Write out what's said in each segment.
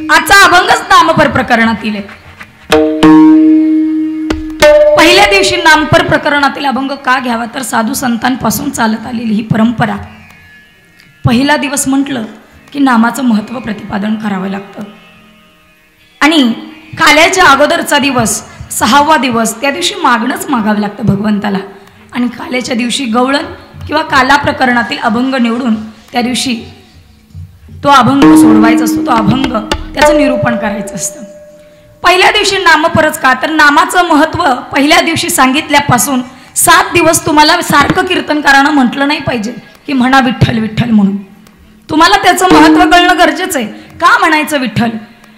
आजचा अभंगच नामपर प्रकरणातील आहे. पहिल्या दिवशी नामपर प्रकरणातील अभंग का घ्यावा तर साधू संतांपासून चालत आलेली ही परंपरा. पहिला दिवस म्हटलं की नामाचं महत्त्व प्रतिपादन करावं लागतं आणि काल्याच्या अगोदरचा दिवस 6वा दिवस त्या दिवशी मागणंच मागावं लागतं भगवंताला. आणि काल्याच्या दिवशी गवळण किंवा काला प्रकरणातील अभंग निवडून त्या दिवशी तो अभंग सोडवायचा असतो, तो अभंग त्याचं निरूपण करायचं असतं. पहिल्या दिवशी नामपरच का तर नामाचं महत्त्व पहिल्या दिवशी सांगितल्यापासून 7 दिवस तुम्हाला सारखं कीर्तनकारानं म्हटलं नाही पाहिजे की म्हणा विठ्ठल विठ्ठल म्हणून. तुम्हाला त्याचं महत्त्व कळणं गरजेचं आहे. का म्हणायचं विठ्ठल?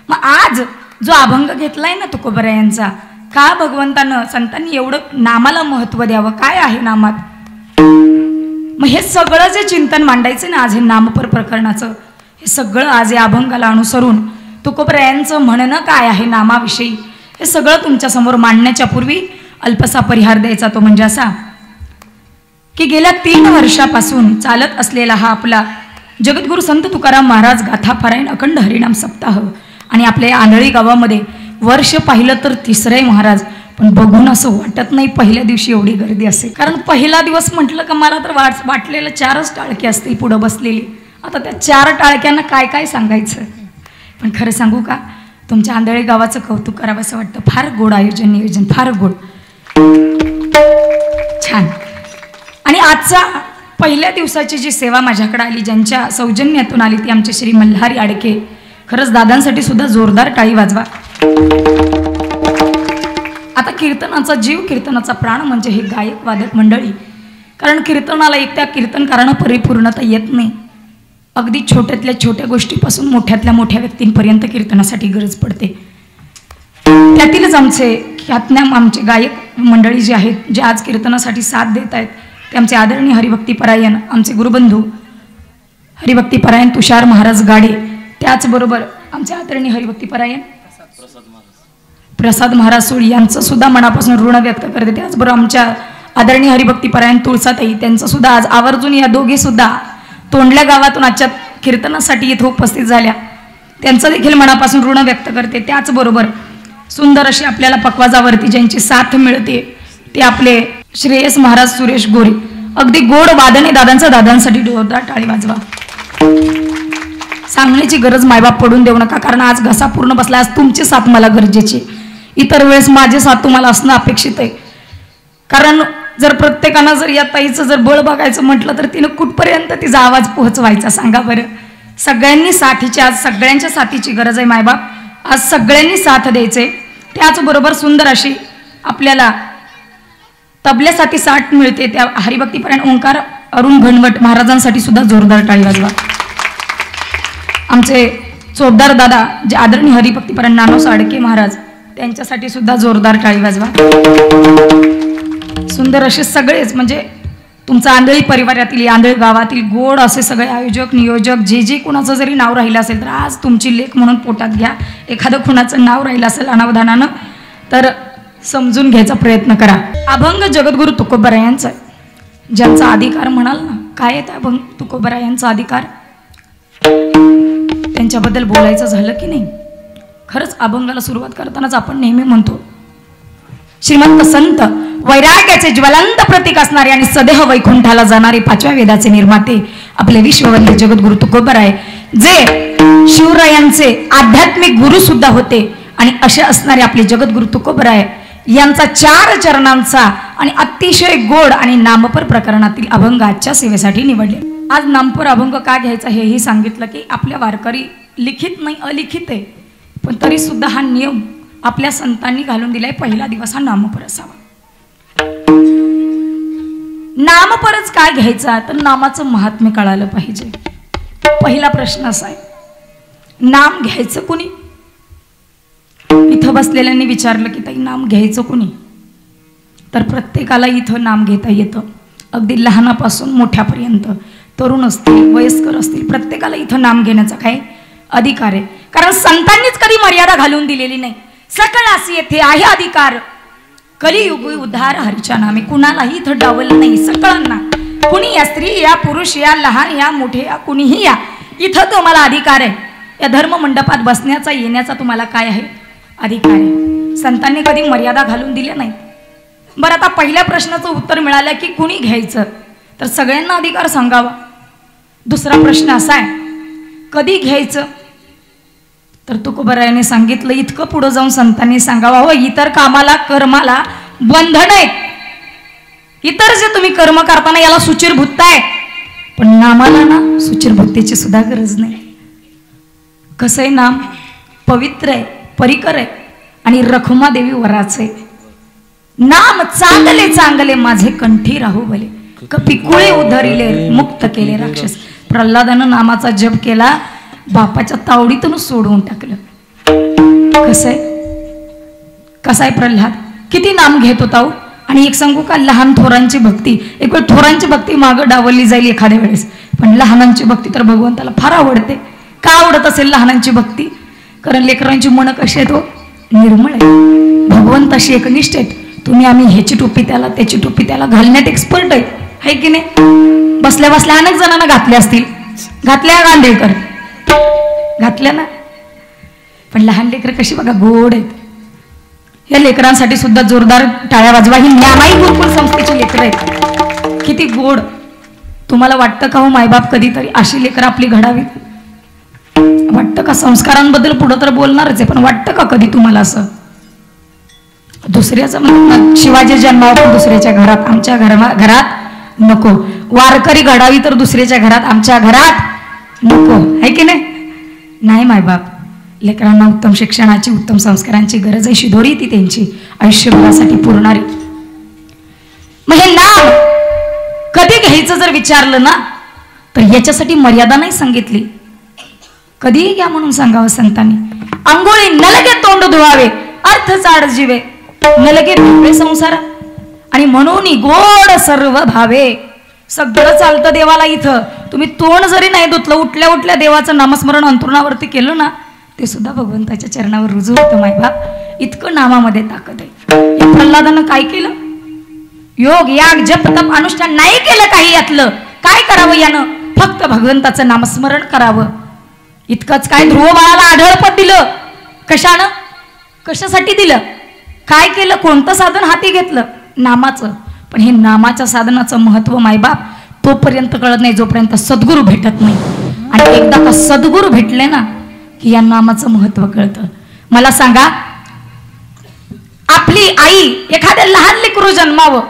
मग आज जो अभंग घेतलाय ना तुकोबरायांचा, का भगवंतानं संतांनी एवढं नामाला महत्त्व द्यावं, काय आहे नामात? मग हे सगळं जे चिंतन मांडायचं ना आज हे नामपर प्रकरणाचं, हे सगळं आज या अभंगाला अनुसरून तुकोबरायांचं म्हणणं काय आहे नामाविषयी हे सगळं तुमच्यासमोर मांडण्याच्या पूर्वी अल्पसा परिहार द्यायचा. तो म्हणजे असा की गेल्या 3 वर्षापासून चालत असलेला हा आपला जगद्गुरु संत तुकाराम महाराज गाथा पारायण अखंड हरिनाम सप्ताह आणि आपल्या आंधळी गावामध्ये वर्ष पाहिलं तर 3रं आहे महाराज. पण बघून असं वाटत नाही पहिल्या दिवशी एवढी गर्दी असेल, कारण पहिला दिवस म्हटलं का मला तर वाटलेलं 4च टाळकी असतील पुढं बसलेली. आता त्या 4 टाळक्यांना काय काय सांगायचं. पण खरं सांगू का, तुमच्या आंधळी गावाचं कौतुक करावं असं वाटतं. फार गोड आयोजन नियोजन, फार गोड, छान. आणि आजचा पहिल्या दिवसाची जी सेवा माझ्याकडे आली, ज्यांच्या सौजन्यातून आली, ती आमचे श्री मल्हारी आडके. खरंच दादांसाठी सुद्धा जोरदार टाळी वाजवा. आता कीर्तनाचा जीव, कीर्तनाचा प्राण म्हणजे हे गायक वादक मंडळी. कारण कीर्तनाला एकट्या कीर्तनकारानं परिपूर्णता येत नाही. अगदी छोट्यातल्या छोट्या गोष्टीपासून मोठ्यातल्या मोठ्या व्यक्तींपर्यंत कीर्तनासाठी गरज पडते. त्यातीलच आमचे गायक मंडळी जे आहेत, जे आज कीर्तनासाठी साथ देत आहेत, ते आमचे आदरणीय हरिभक्तीपरायण आमचे गुरुबंधू हरिभक्तीपरायण तुषार महाराज गाडे, त्याचबरोबर आमचे आदरणीय हरिभक्तीपरायण प्रसाद महाराज सोळी यांचं सुद्धा मनापासून ऋण व्यक्त करते. त्याचबरोबर आमच्या आदरणीय हरिभक्तीपरायण तुळसाताई, त्यांचं सुद्धा आज आवर्जून या दोघे सुद्धा तोंडल्या गावातून आजच्या कीर्तनासाठी इथं उपस्थित झाल्या, त्यांचं देखील मनापासून ऋण व्यक्त करते. त्याचबरोबर सुंदर अशी आपल्याला पकवाजावरती ज्यांची साथ मिळते ते आपले श्रेयस महाराज सुरेश गोरे. अगदी गोड वादने दादांसाठी जोरदार टाळी वाजवा. सांगण्याची गरज मायबाप पडून देऊ नका, कारण आज घसा पूर्ण बसला. आज तुमची साथ मला गरजेची, इतर वेळेस माझी साथ तुम्हाला असणं अपेक्षित आहे. कारण जर प्रत्येकानं जर या ताईचं जर बळ बघायचं म्हटलं तर तिनं कुठपर्यंत तिचा आवाज पोहोचवायचा सांगा बरं. सगळ्यांनी साथीची, आज सगळ्यांच्या साथीची गरज आहे मायबाप. आज सगळ्यांनी साथ द्यायचे. त्याचबरोबर सुंदर अशी आपल्याला तबल्यासाठी साथ मिळते. त्या हरिभक्तीपर्यंत ओंकार अरुण घनवट महाराजांसाठी सुद्धा जोरदार टाळी वाजवा. आमचे चोपदार दादा जे आदरणीय हरिभक्तीपर्यंत नानोस आडके महाराज, त्यांच्यासाठी सुद्धा जोरदार टाळी वाजवा. सुंदर असे सगळेच म्हणजे तुमचा आंधळी परिवारातील, आंधळी गावातील गोड असे सगळे आयोजक नियोजक, जे कुणाचं जरी नाव राहिलं असेल तर आज तुमची लेख म्हणून पोटात घ्या. एखादं कुणाचं नाव राहिलं असेल अनावधानानं तर समजून घ्यायचा प्रयत्न करा. अभंग जगद्गुरु तुकोबरायांचा आहे, ज्यांचा अधिकार म्हणाल ना, काय आहे अभंग तुकोबरायांचा अधिकार, त्यांच्याबद्दल बोलायचं झालं की नाही. खरंच अभंगाला सुरुवात करतानाच आपण नेहमी म्हणतो श्रीमंत संत वैराग्याचे ज्वलंत प्रतीक असणारे आणि सदेह वैकुंठाला जाणारे 5व्या वेदाचे निर्माते आपले विश्ववंद्य जगद्गुरु तुकोबराय, जे शिवरायांचे आध्यात्मिक गुरु सुद्धा होते. आणि असे असणारे आपले जगद्गुरु तुकोबराय यांचा 4 चरणांचा आणि अतिशय गोड आणि नामपर प्रकरणातील अभंग आजच्या सेवेसाठी निवडले. आज नामपर अभंग का घ्यायचा हेही सांगितलं की आपल्या वारकरी लिखित नाही अलिखित आहे, पण तरी सुद्धा हा नियम आपल्या संतांनी घालून दिलाय. पहिला दिवस हा नामपर असावा. नामपरच काय घ्यायचा तर नामाचं महात्म्य कळालं पाहिजे. पहिला प्रश्न असा आहे, नाम घ्यायचं कोणी? इथं बसलेल्यांनी विचारलं की ताई नाम घ्यायचं कोणी, तर प्रत्येकाला इथं नाम घेता येतं. अगदी लहानापासून मोठ्यापर्यंत, तरुण असतील वयस्कर असतील, प्रत्येकाला इथं नाम घेण्याचा काय अधिकार आहे. कारण संतांनीच कधी मर्यादा घालून दिलेली नाही. सकळासी येथे आहे अधिकार, कलियुग उद्धार हरीच्या नामे. कुणालाही इथं डावलं नाही, सगळ्यांना, कुणी या स्त्री या पुरुष या लहान या मोठे या कुणीही या, इथं तुम्हाला अधिकार आहे. या धर्म मंडपात बसण्याचा येण्याचा तुम्हाला काय आहे? अधिकार आहे. संतांनी कधी मर्यादा घालून दिल्या नाही. बरं, आता पहिल्या प्रश्नाचं उत्तर मिळालं की कुणी घ्यायचं, तर सगळ्यांना अधिकार सांगावा. दुसरा प्रश्न असा आहे, कधी घ्यायचं? तर तुकोबरायाने सांगितलं, इतकं पुढं जाऊन संतांनी सांगावा, हो इतर कामाला कर्माला बंधन आहेत. इतर जे तुम्ही कर्म करताना याला सुचिरभूतताय, पण नामाला ना सुचिरभूतेची सुद्धा गरज नाही. कसं आहे, नाम पवित्र आहे, परिकर आहे आणि रखुमादेवी वराचे. नाम चांगले चांगले माझे कंठी राहू भले, कपिकुळे उधरिले मुक्त केले राक्षस. प्रल्हादानं नामाचा जप केला, बापाच्या तावडीतून सोडवून टाकलं. कसं आहे प्रल्हाद, किती नाम घेत होता. आणि एक सांगू का, लहान थोरांची भक्ती, एक वेळ थोरांची भक्ती मागं डावलली जाईल एखाद्या वेळेस, पण लहानांची भक्ती तर भगवंताला फार आवडते. का आवडत असेल लहानांची भक्ती? कारण लेकरांची मन कशी आहेत, निर्मळ आहे. भगवंताशी एकनिष्ठ आहेत. तुम्ही आम्ही ह्याची टोपी त्याला, त्याची टोपी त्याला घालण्यात एक्सपर्ट आहे की नाही? बसल्या बसल्या अनेक जणांना घातल्या असतील, घातल्या गांधेकर घातल्या ना, पण लहान लेकर कशी बघा गोड आहेत. या लेकरांसाठी सुद्धा जोरदार टाळ्या वाजवा. ही न्यामाई गुरुकुल संस्थेची लेकरं आहेत, किती गोड. तुम्हाला वाटतं का हो मायबाप कधीतरी अशी लेकरं आपली घडावीत? वाटतं का? संस्कारांबद्दल पुढं तर बोलणारच आहे, पण वाटतं का कधी तुम्हाला असं? दुसऱ्याचं म्हणतात, शिवाजी जन्मावा पण दुसऱ्याच्या घरात, आमच्या घरात नको. वारकरी घडावी तर दुसऱ्याच्या घरात, आमच्या घरात नको, आहे की नाही? नाही मायबाप, लेकरांना उत्तम शिक्षणाची, उत्तम संस्कारांची गरज आहे. शिदोरी ती त्यांची आयुष्यभरासाठी पुरणारी. मग हे नाम कधी घ्यायचं जर विचारलं ना, तर याच्यासाठी मर्यादा नाही सांगितली. कधीही घ्या म्हणून सांगावं संतांनी. अंघोळी नलगे तोंड धुवावे, अर्थ चाड जीवे, नलगे ढोळे संसार, आणि म्हणून गोड सर्व भावे. सगळं चालतं देवाला इथं. तुम्ही तोंड जरी नाही धुतलं, उठल्या उठल्या देवाचं नामस्मरण अंतरुणावरती केलं ना, ते सुद्धा भगवंताच्या चरणावर रुजू होतं मायबाप. इतकं नामामध्ये ताकद आहे. या प्रल्हादानं काय केलं? योग याग जप तप अनुष्ठान नाही केलं काही यातलं. काय करावं यानं? फक्त भगवंताचं नामस्मरण करावं. इतकंच काय, ध्रुव बाळाला आढळपद दिलं. कशानं? कशासाठी दिलं? काय केलं? कोणतं साधन हाती घेतलं? नामाचं. पण हे नामाच्या साधनाचं महत्व मायबाप तोपर्यंत कळत नाही जोपर्यंत सद्गुरू भेटत नाही. आणि एकदा का सद्गुरू भेटले ना की या नामाचं महत्व कळतं. मला सांगा, आपली आई एखाद्या लहान लेकरू जन्मावं,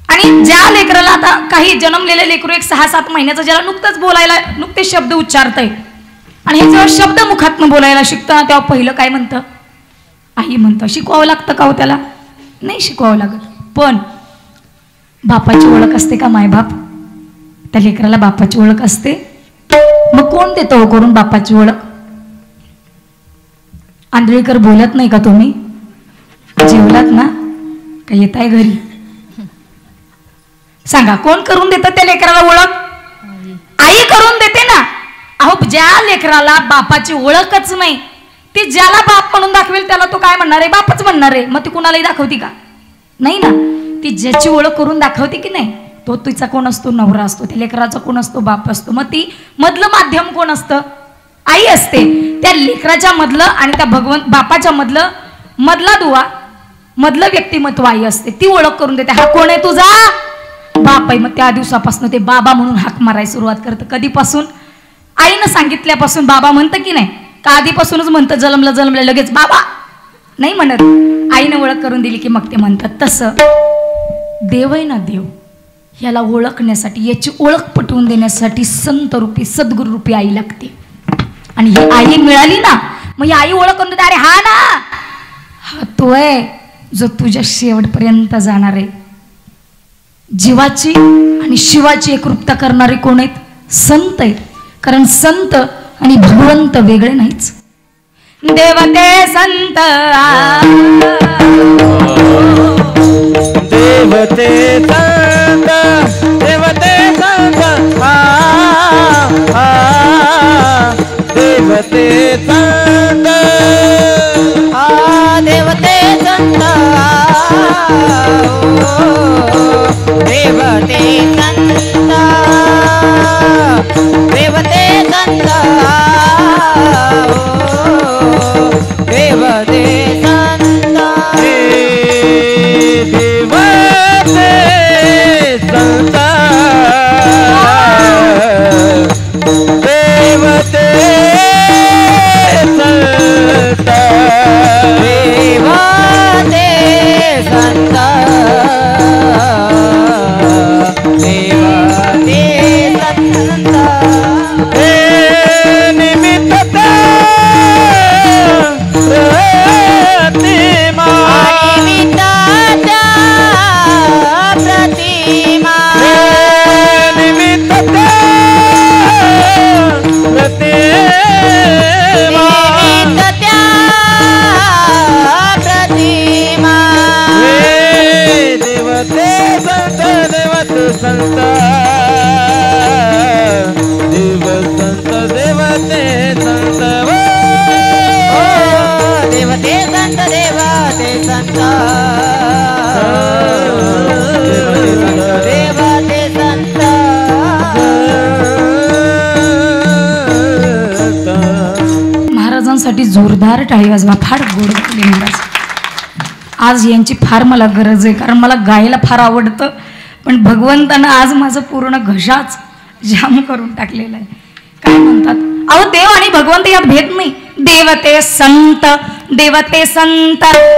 आणि ज्या लेकराला आता काही जन्मलेले लेकरू एक 6-7 महिन्याचं, ज्याला नुकतेच शब्द उच्चारतंय, आणि हे जेव्हा शब्द मुखातनं बोलायला शिकतं तेव्हा पहिलं काय म्हणतं? आई म्हणतं. शिकवावं लागतं का हो त्याला? नाही शिकवावं लागत. पण बापाची ओळख असते का मायबाप? त्या लेकराला बापाची ओळख असते. मग कोण देतो हो करून बापाची ओळख? आंधळीकर बोलत नाही का तुम्ही? जेवलात ना का येताय घरी? सांगा, कोण करून देतं त्या लेकराला ओळख? आई करून देते ना. अहो, ज्या लेकराला बापाची ओळखच नाही, ती ज्याला बाप म्हणून दाखवेल त्याला तो काय म्हणणार आहे? बापच म्हणणार आहे. मग ती कुणालाही दाखवती का? नाही ना. ती ज्याची ओळख करून दाखवते की नाही, तो तिचा कोण असतो? नवरा असतो. त्या लेकराचा कोण असतो? बाप असतो. मग ती मधलं माध्यम कोण असतं? आई असते. त्या लेकराच्या मधलं आणि त्या बापाच्या मधला दुवा, मधलं व्यक्तिमत्व आई असते. ती ओळख करून देते. हा कोण आहे? तुझा बाप आहे. मग त्या दिवसापासून ते बाबा म्हणून हाक मारायला सुरुवात करतं. कधीपासून? आईनं सांगितल्यापासून बाबा म्हणतं की नाही? का आधीपासूनच म्हणतं? जन्मलं लगेच बाबा नाही म्हणत. आईनं ओळख करून दिली की मग ते म्हणतात. तसं देव आहे ना, देव याला ओळखण्यासाठी, याची ओळख पटवून देण्यासाठी संत रूपी, सद्गुरू रूपी आई लागते. आणि ही आई मिळाली ना, मग ही आई ओळख करून देते. अरे हा ना, हा तो आहे जो तुझ्या शेवटपर्यंत जाणार आहे. जीवाची आणि शिवाची एकरूपता करणारे कोण आहेत? संत आहेत. कारण संत आणि भगवंत वेगळे नाहीच. देवते संत देवते संत, देवते संत, देवते संत, देवते संत, देवते संत, देवते संत. संत देवते संत महाराजांसाठी जोरदार टाळी वाजवा. फार गोड गायले महाराज. आज यांची फार मला गरज आहे, कारण मला गायला फार आवडतं, पण भगवंतानं आज माझं पूर्ण घशाच जाम करून टाकलेला आहे. काय म्हणतात अहो, देव आणि भगवंत यात भेद नाही. देवते संत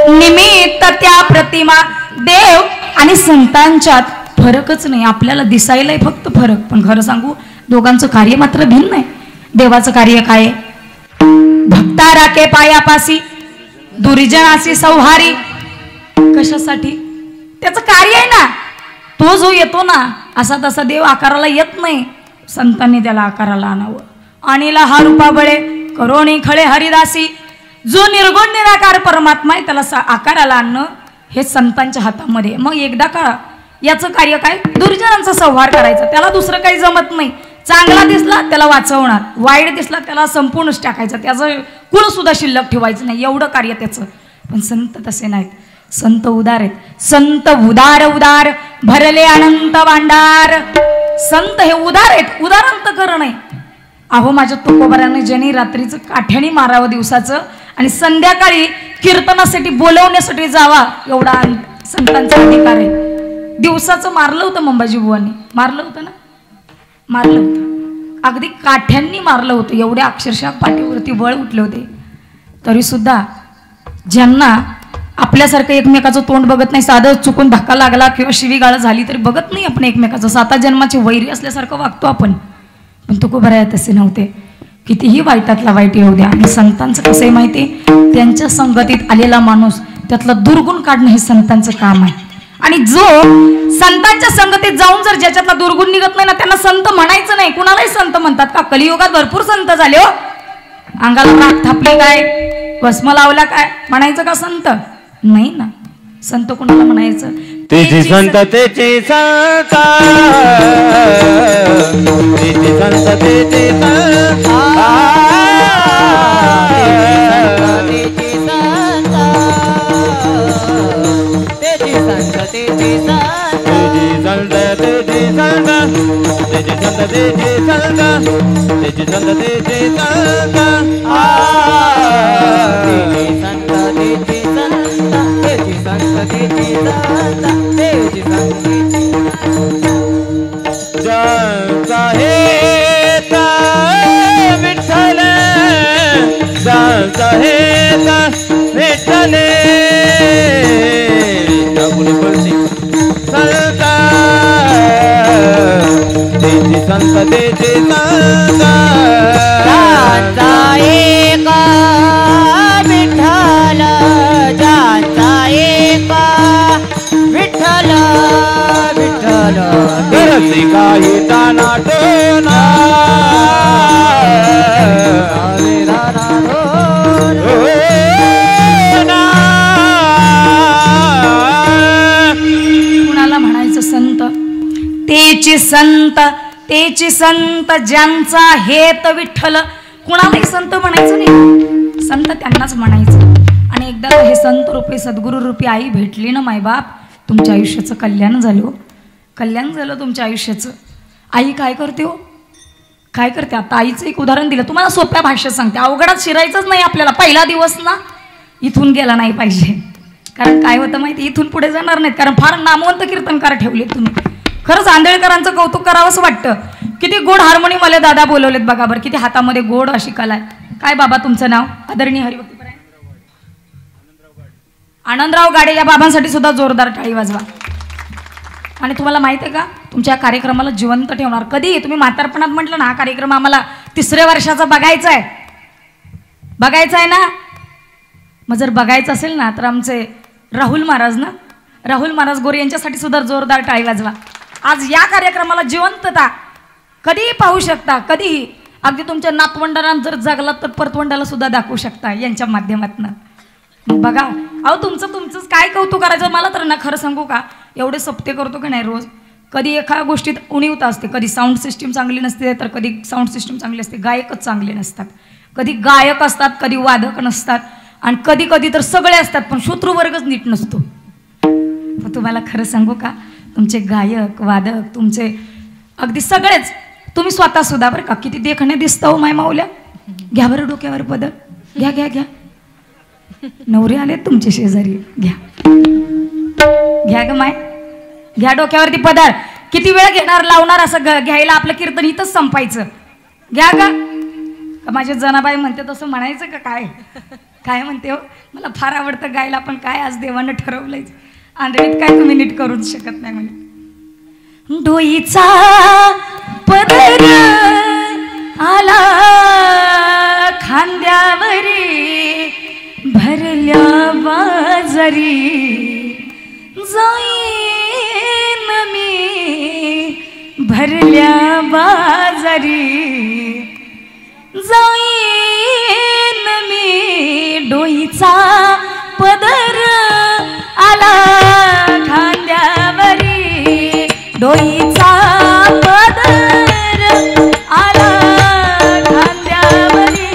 निमित्त त्या प्रतिमा. देव आणि संतांच्यात फरकच नाही. आपल्याला दिसायलाय फक्त फरक, पण खरं सांगू दोघांचं कार्य मात्र भिन्न आहे. देवाचं कार्य काय? भक्ता राखे पायापासी, दुर्जनासी संहारी. कशासाठी? त्याचं कार्य आहे ना. तो जो येतो ना असा तसा देव आकाराला येत नाही. संतांनी त्याला आकाराला आणावं. आणीला हा रूपा बळे करोणी खळे हरिदासी. जो निर्गुण निराकार परमात्मा आहे त्याला आकाराला आणणं हे संतांच्या हातामध्ये. मग एकदा का याचं कार्य काय? दुर्जनांचा संहार करायचा. त्याला दुसरं काही जमत नाही. चांगला दिसला त्याला वाचवणार, वाईट दिसला त्याला संपूर्णच टाकायचं, त्याचं कुळ सुद्धा शिल्लक ठेवायचं नाही, एवढं कार्य त्याचं. पण संत तसे नाहीत. संत उदार आहेत. संत उदार उदार भरले अनंत भांडार. संत हे उदार आहेत, उदारांतकरण आहे. अहो माझ्या तुकोबाराने ज्यांनी रात्रीचं काठ्याने मारावं दिवसाचं आणि संध्याकाळी कीर्तनासाठी बोलवण्यासाठी जावा एवढा संतांचा अधिकार आहे. दिवसाचं मारलं होतं मंबाजी बुवांनी. मारलं होतं ना? मारलं होतं. अगदी काठ्यांनी मारलं होतं. एवढ्या अक्षरशः पाठीवरती बळ उठले होते. तरी सुद्धा ज्यांना आपल्यासारखं एकमेकाचं तोंड बघत नाही, साधं चुकून धक्का लागला किंवा शिवीगाळ झाली तरी बघत नाही आपण एकमेकाचं. 7 जन्माचे वैरी असल्यासारखं वागतो आपण. पण तुकोबाराया तसे नव्हते. कितीही वाईटातला वाईट येऊ द्या. आणि संतांचं कसं आहे माहिती? त्यांच्या संगतीत आलेला माणूस त्यातला दुर्गुण काढणं हे संतांचं काम आहे. आणि जो संतांच्या संगतीत जाऊन जर ज्याच्यातला दुर्गुण निघत नाही ना त्यांना संत म्हणायचं नाही. कुणालाही संत म्हणतात का? कलियुगात भरपूर संत झाले हो. अंगाला राख थापली काय, भस्म लावला काय, म्हणायचं का संत? नाही ना. संत कुणाला म्हणायचं? तेची संत तेची संत तेची संत तेची संत तेची संत तेची संत तेची संत तेची संत तेची संत तेची संत तेची संत तेची संत तेची संत तेची संत तेची संत तेची संत तेची संत तेची संत ज्यांचा हेता विठ्ठल ज्यांचा हेता विठ्ठल संत तेची संत तेची संत ज्यांचा एका विठ्ठल ज्यांचा एका विठ्ठल विठ्ठल करते काही ताना टोना कुणाला म्हणायचं संत? तेची संत ज्यांचा हेत विठ्ठल. कुणालाही संत म्हणायचं नाही. संत त्यांनाच म्हणायचं. आणि एकदा हे संत रूपी सद्गुरू रूपी आई भेटली ना मायबाप, तुमच्या आयुष्याचं कल्याण झालं. कल्याण झालं तुमच्या आयुष्याचं. आई काय करते हो? काय करते? आता आईचं एक उदाहरण दिलं तुम्हाला, सोप्या भाषेत सांगते. अवघडात शिरायचंच नाही आपल्याला. पहिला दिवस ना इथून गेला नाही पाहिजे. कारण काय होतं माहिती? इथून पुढे जाणार नाहीत. कारण फार नामवंत कीर्तनकार ठेवले तुम्ही. खरंच आंधळेकरांचं कौतुक करावंच वाटतं. किती गोड हार्मोनियम वाले दादा बोलवलेत बघा बरं. किती हातामध्ये गोड अशी कला आहे. काय बाबा तुमचं नाव? आदरणीय हरिभक्तीपरायण आनंदराव गाडे. या बाबांसाठी सुद्धा जोरदार टाळी वाजवा. आणि तुम्हाला माहिती आहे का, तुमच्या कार्यक्रमाला जिवंत ठेवणार. कधी तुम्ही म्हातारपणात म्हटलं ना हा कार्यक्रम आम्हाला 3ऱ्या वर्षाचा बघायचा आहे, बघायचा आहे ना. मग जर बघायचं असेल ना तर आमचे राहुल महाराज ना, राहुल महाराज गोरे यांच्यासाठी सुद्धा जोरदार टाळी वाजवा. आज या कार्यक्रमाला जिवंतता कधीही पाहू शकता, कधीही. अगदी तुमच्या नातवंडांना जर जगलात तर परतवंडाला सुद्धा दाखवू शकता यांच्या माध्यमातून. बघा अहो तुमचंच काय कौतुक करायचं. मला तर ना खरं सांगू का, एवढे सप्ते करतो की नाही रोज, कधी एका गोष्टीत उणीवता असते. कधी साऊंड सिस्टीम चांगली नसते तर कधी साऊंड सिस्टीम चांगली असते. गायकच चांगले नसतात. कधी गायक असतात कधी वादक नसतात. आणि कधी कधी तर सगळे असतात पण शत्रुवर्गच नीट नसतो. पण तुम्हाला खरं सांगू का, तुमचे गायक वादक तुमचे अगदी सगळेच, तुम्ही स्वतः सुद्धा बरं का, किती देखणे दिसता हो माय माऊल्या. घ्या बरं डोक्यावर पदर, घ्या घ्या घ्या. नवरे आले तुमचे शेजारी, घ्या घ्या ग माय, घ्या डोक्यावरती पदर. किती वेळ घेणार लावणार असं घ्यायला, आपलं कीर्तन इथंच संपायचं. घ्या का माझे जनाबाई म्हणते तसं म्हणायचं का काय काय म्हणते हो. मला फार आवडतं गायला, पण काय आज देवानं ठरवलंयच, आंधळीत काय तुम्ही नीट करूच शकत नाही म्हणे. डोईचा पदर आला खांद्यावरी भरल्या बाजारी, जाईन मी भरल्या बाजारी, जाईन मी. डोईचा पदर आला खांद्यावरी, डोईचा पदर आला खांद्यावरी.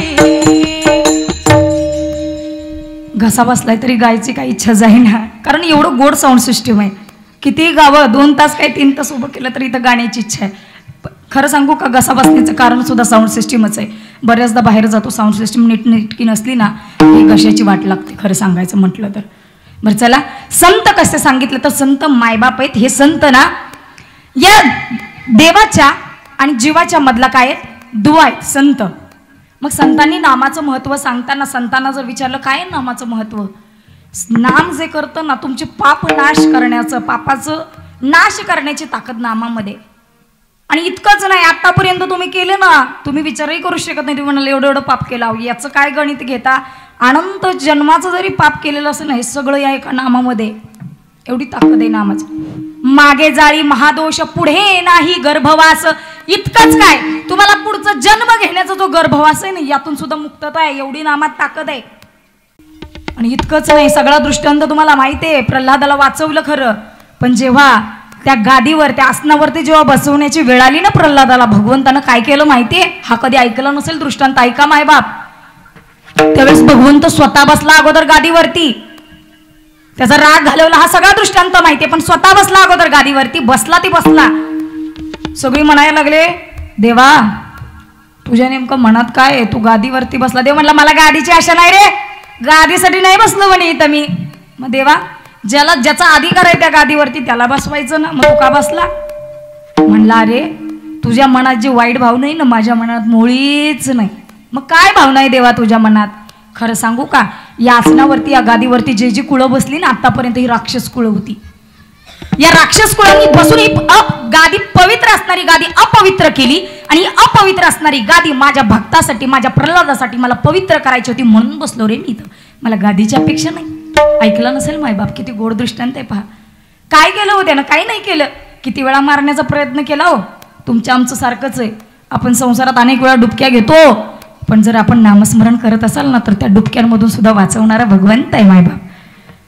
घसा बसलाय तरी गायची काही इच्छा जाईना, कारण एवढं गोड साऊंड सिस्टीम आहे. किती गावं 2 तास काय 3 तास उभं केलं तरी इथं गाण्याची इच्छा आहे. खरं सांगू का, घसा बसण्याचं कारण सुद्धा साऊंड सिस्टीमच आहे. बऱ्याचदा बाहेर जातो, साऊंड सिस्टीम नीटकी नसली ना ही घशाची वाट लागते खरं सांगायचं म्हटलं तर. बरं चला, संत कसे सांगितलं तर संत मायबाप आहेत. हे संत ना या देवाच्या आणि जीवाच्या मधला काय दुवा आहे संत. मग संतांनी नामाचं महत्त्व सांगताना संतांना जर विचारलं काय नामाचं महत्त्व, नाम जे करतं ना तुमचे पाप नाश करण्याचं, पापाचं नाश करण्याची ताकद नामामध्ये. आणि इतकंच नाही, आतापर्यंत तुम्ही केले ना, तुम्ही विचारही करू शकत नाही. तुम्ही म्हणाले एवढं एवढं पाप केलं, याचं काय गणित घेता. अनंत जन्माचं जरी पाप केलेलं असं नाही, सगळं या एका नामामध्ये. एवढी ताकद आहे नामाचं. मागे जाळी महादोष पुढे नाही गर्भवास. इतकंच काय, तुम्हाला पुढचा जन्म घेण्याचा जो गर्भवास आहे ना, यातून सुद्धा मुक्तता आहे. एवढी नामात ताकद आहे. आणि इतकंच नाही, सगळा दृष्टांत तुम्हाला माहिती आहे. प्रल्हादाला वाचवलं खरं, पण जेव्हा त्या गादीवर त्या आसनावरती जेव्हा बसवण्याची वेळ आली ना प्रल्हादाला, भगवंतानं काय केलं माहितीये. हा कधी ऐकला नसेल दृष्टांत, ऐका मायबाप. त्यावेळेस भगवंत स्वतः बसला अगोदर गादीवरती, त्याचा राग घालवला. हा सगळा दृष्टांत माहितीये, पण स्वतः बसला अगोदर गादीवरती. बसला ती बसला. सगळी म्हणायला लागले देवा तुझ्या नेमकं मनात काय आहे, तू गादीवरती बसला. देव म्हणला मला गादीची आशा नाही रे, गादीसाठी नाही बसलो म्हणे इथं मी. मग देवा ज्याला ज्याचा अधिकार आहे त्या गादीवरती त्याला बसवायचं ना, मग तू का बसला. म्हणला अरे तुझ्या मनात जे वाईट भावना आहे ना माझ्या मनात मुळीच नाही. मग काय भावना आहे देवा तुझ्या मनात. खरं सांगू का, या आसनावरती या गादीवरती जे जी कुळं बसली ना आतापर्यंत ही राक्षस कुळं होती. या राक्षस कुळांनी बसून ही गादी पवित्र असणारी गादी अपवित्र केली, आणि अपवित्र असणारी गादी माझ्या भक्तासाठी माझ्या प्रल्हादासाठी मला पवित्र करायची होती म्हणून बसलो रे मी इथं. मला गादीची अपेक्षा नाही. ऐकलं नसेल मायबाप, किती गोड दृष्टांत आहे पहा. काय केलं हो त्यानं, काही नाही केलं. किती वेळा मारण्याचा प्रयत्न केला हो. तुमच्या आमचं सारखंच आहे. आपण संसारात अनेक वेळा डुबक्या घेतो, पण जर आपण नामस्मरण करत असाल ना तर त्या डुबक्यांमधून सुद्धा वाचवणारा भगवंत आहे मायबाप.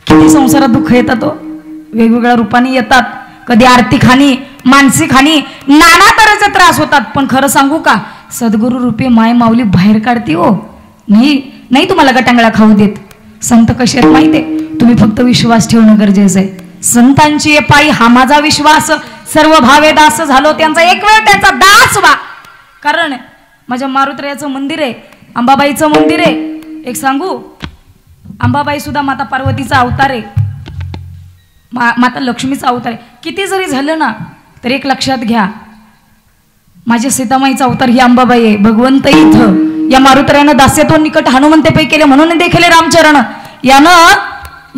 किती संसारात दुःख येतात हो, वेगवेगळ्या रूपाने येतात. कधी आर्थिक हानी, मानसिक हानी, नाना तऱ्हेचे त्रास होतात. पण खरं सांगू का, सद्गुरु रूपी माय माऊली बाहेर काढते हो. नाही तुम्हाला गटांगळा खाऊ देत. संत कसे आहेत माहिती आहे, तुम्ही फक्त विश्वास ठेवणं गरजेचं आहे. संतांची ये पायी हा माझा विश्वास, सर्व भावे दास झालो त्यांचा, एक वेळ त्याचा दास व्हा. कारण माझ्या मारुत्रयाचं मंदिर आहे, अंबाबाईचं मंदिर आहे. एक सांगू, अंबाबाई सुद्धा माता पार्वतीचा अवतार आहे, माता लक्ष्मीचा अवतार आहे. किती जरी झालं ना तर एक लक्षात घ्या, माझ्या सीतामाईचा अवतार ही अंबाबाई आहे. भगवंत इथं या मारुतऱ्यानं दास्यत्व निकट हनुमंते पै केले म्हणून देखील रामचरण यानं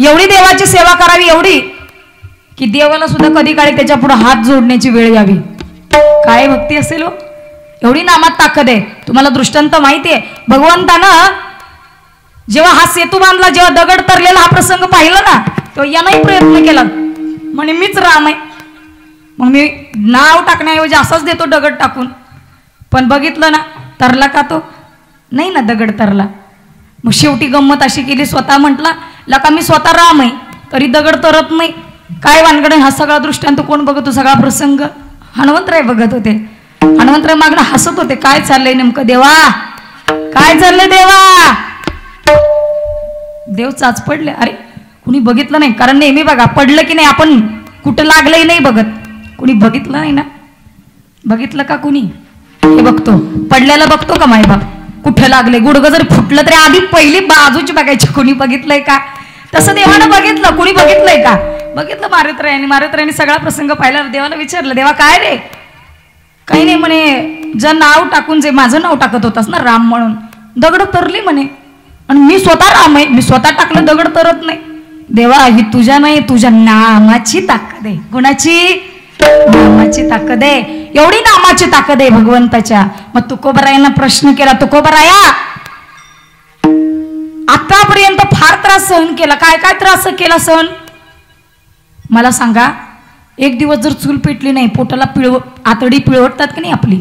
एवढी देवाची सेवा करावी, एवढी की देवाला सुद्धा कधी काळी त्याच्या पुढे हात जोडण्याची वेळ यावी. काय भक्ती असेल हो, एवढी नामात ताकद आहे. तुम्हाला दृष्टांत माहिती आहे, भगवंतानं जेव्हा हा सेतू बांधला, जेव्हा दगड तरलेला हा प्रसंग पाहिला ना, तेव्हा यानंही प्रयत्न केला म्हणे मीच राम आहे. मग मी नाव टाकण्याऐवजी असाच देतो दगड टाकून. पण बघितलं ना तरला का तो नाही ना, दगड तरला. मग शेवटी गंमत अशी केली, स्वतः म्हटला लका मी स्वतः राम आहे तरी दगड तरत नाही. काय वानगड. हा सगळा दृष्टांत कोण बघतो, सगळा प्रसंग हनुमंतराय बघत होते. हनुमंतराय मागणं हसत होते, काय चाललंय नेमकं देवा, काय चाललंय देवा. देव चाच पडले, अरे कुणी बघितलं नाही. कारण नेहमी बघा पडलं की नाही आपण कुठं लागलंही नाही बघत, कुणी बघितलं नाही ना. बघितलं का कुणी? हे बघतो, पडल्याला बघतो का मायबाप? कुठं लागले, गुडघं जर फुटलं तरी आधी पहिली बाजूची बघायची, कुणी बघितलंय का. तसं देवानं बघितलं, कुणी बघितलंय का? बघितलं मारुतरायाने सगळा प्रसंग पाहिला. देवाला विचारलं, देवा काय रे? काही नाही म्हणे, जर नाव टाकून जे माझं नाव टाकत होतास ना राम म्हणून, दगड तरली म्हणे. आणि मी स्वतः राम आहे, मी स्वतः टाकलं दगड तरत नाही. देवा ही तुझ्या नाही, तुझ्या नामाची ताकद आहे. कुणाची? नामाची ताकद आहे. एवढी नामाची ताकद आहे भगवंताच्या. मग तुकोबरायांना प्रश्न केला, तुकोबराया आतापर्यंत फार त्रास सहन केला, काय काय त्रास केला सहन मला सांगा. एक दिवस जर चूल पेटली नाही, पोटाला आतडी पिळवटतात की नाही आपली,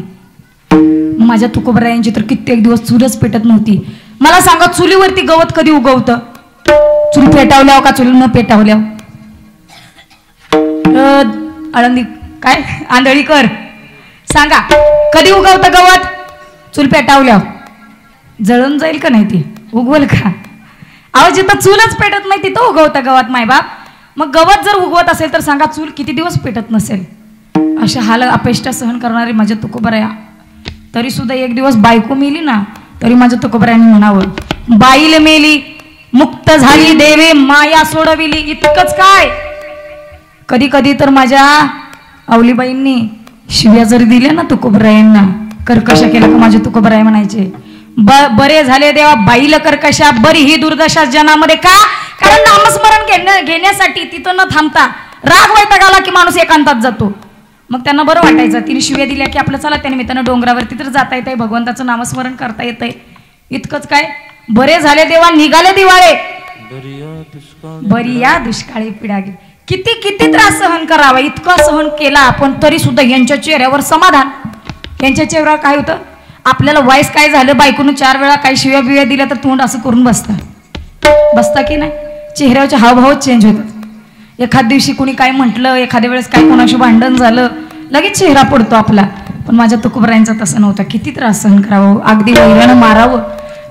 माझ्या तुकोबरायांची तर कित्येक दिवस चूलच पेटत नव्हती. मला सांगा चुलीवरती गवत कधी उगवतं? चूल पेटावल्यावर का चूल न पेटावल्यावर? आळंदी काय आंधळीकर सांगा, कधी उगवतं गवत? चूल पेटावल्यावर. जळून जाईल का नाही ती? उगवल का? अहो जिथं चूलच पेटत नाही तिथं उगवतं गवत मायबाप. मग गवत जर उगवत असेल तर सांगा चूल किती दिवस पेटत नसेल. अशा हाल अपेष्टा सहन करणारे माझ्या तुकोबराया. तरी सुद्धा एक दिवस बायको मेली ना, तरी माझ्या तुकोबरायांनी म्हणावं, बाईल मेली मुक्त झाली देवे माया सोडविली. इतकंच काय, कधी कधी तर माझ्या आवलीबाईंनी शिव्या जरी दिल्या ना तुकोबरायांना, कर्कशा केला का माझे तुकोबराय म्हणायचे, बरे झाले देवा बाईला कर्कशा, बरी ही दुर्दशा जनामध्ये. का? कारण नामस्मरण घेण्यासाठी तिथं न थांबता राग वैतागाला की माणूस एकांतात जातो. मग त्यांना बरं वाटायचं, तिने शिव्या दिल्या की आपलं चला त्या निमित्तानं डोंगरावरती तर जाता येतंय, भगवंताचं नामस्मरण करता येतंय. इतकंच काय, बरे झाले देवा निघाले दिवाळे, बरी या दुष्काळी पिढा गेली. किती किती त्रास सहन करावा, इतका सहन केला आपण तरी सुद्धा यांच्या चेहऱ्यावर समाधान. यांच्या चेहऱ्यावर काय होतं, आपल्याला वाईस काय झालं, बायकोनं 4 वेळा काही शिव्या बिव्या दिल्या तर तोंड असं करून बसता की नाही, चेहऱ्यावरचे हावभावच चेंज होतात. एखाद दिवशी कुणी काय म्हटलं, एखाद्या वेळेस काय कोणाशी भांडण झालं, लगेच चेहरा पडतो आपला. पण माझ्या तुकोबरायांचा तसं नव्हता. किती त्रास सहन करावं, अगदी वैऱ्यानं मारावं,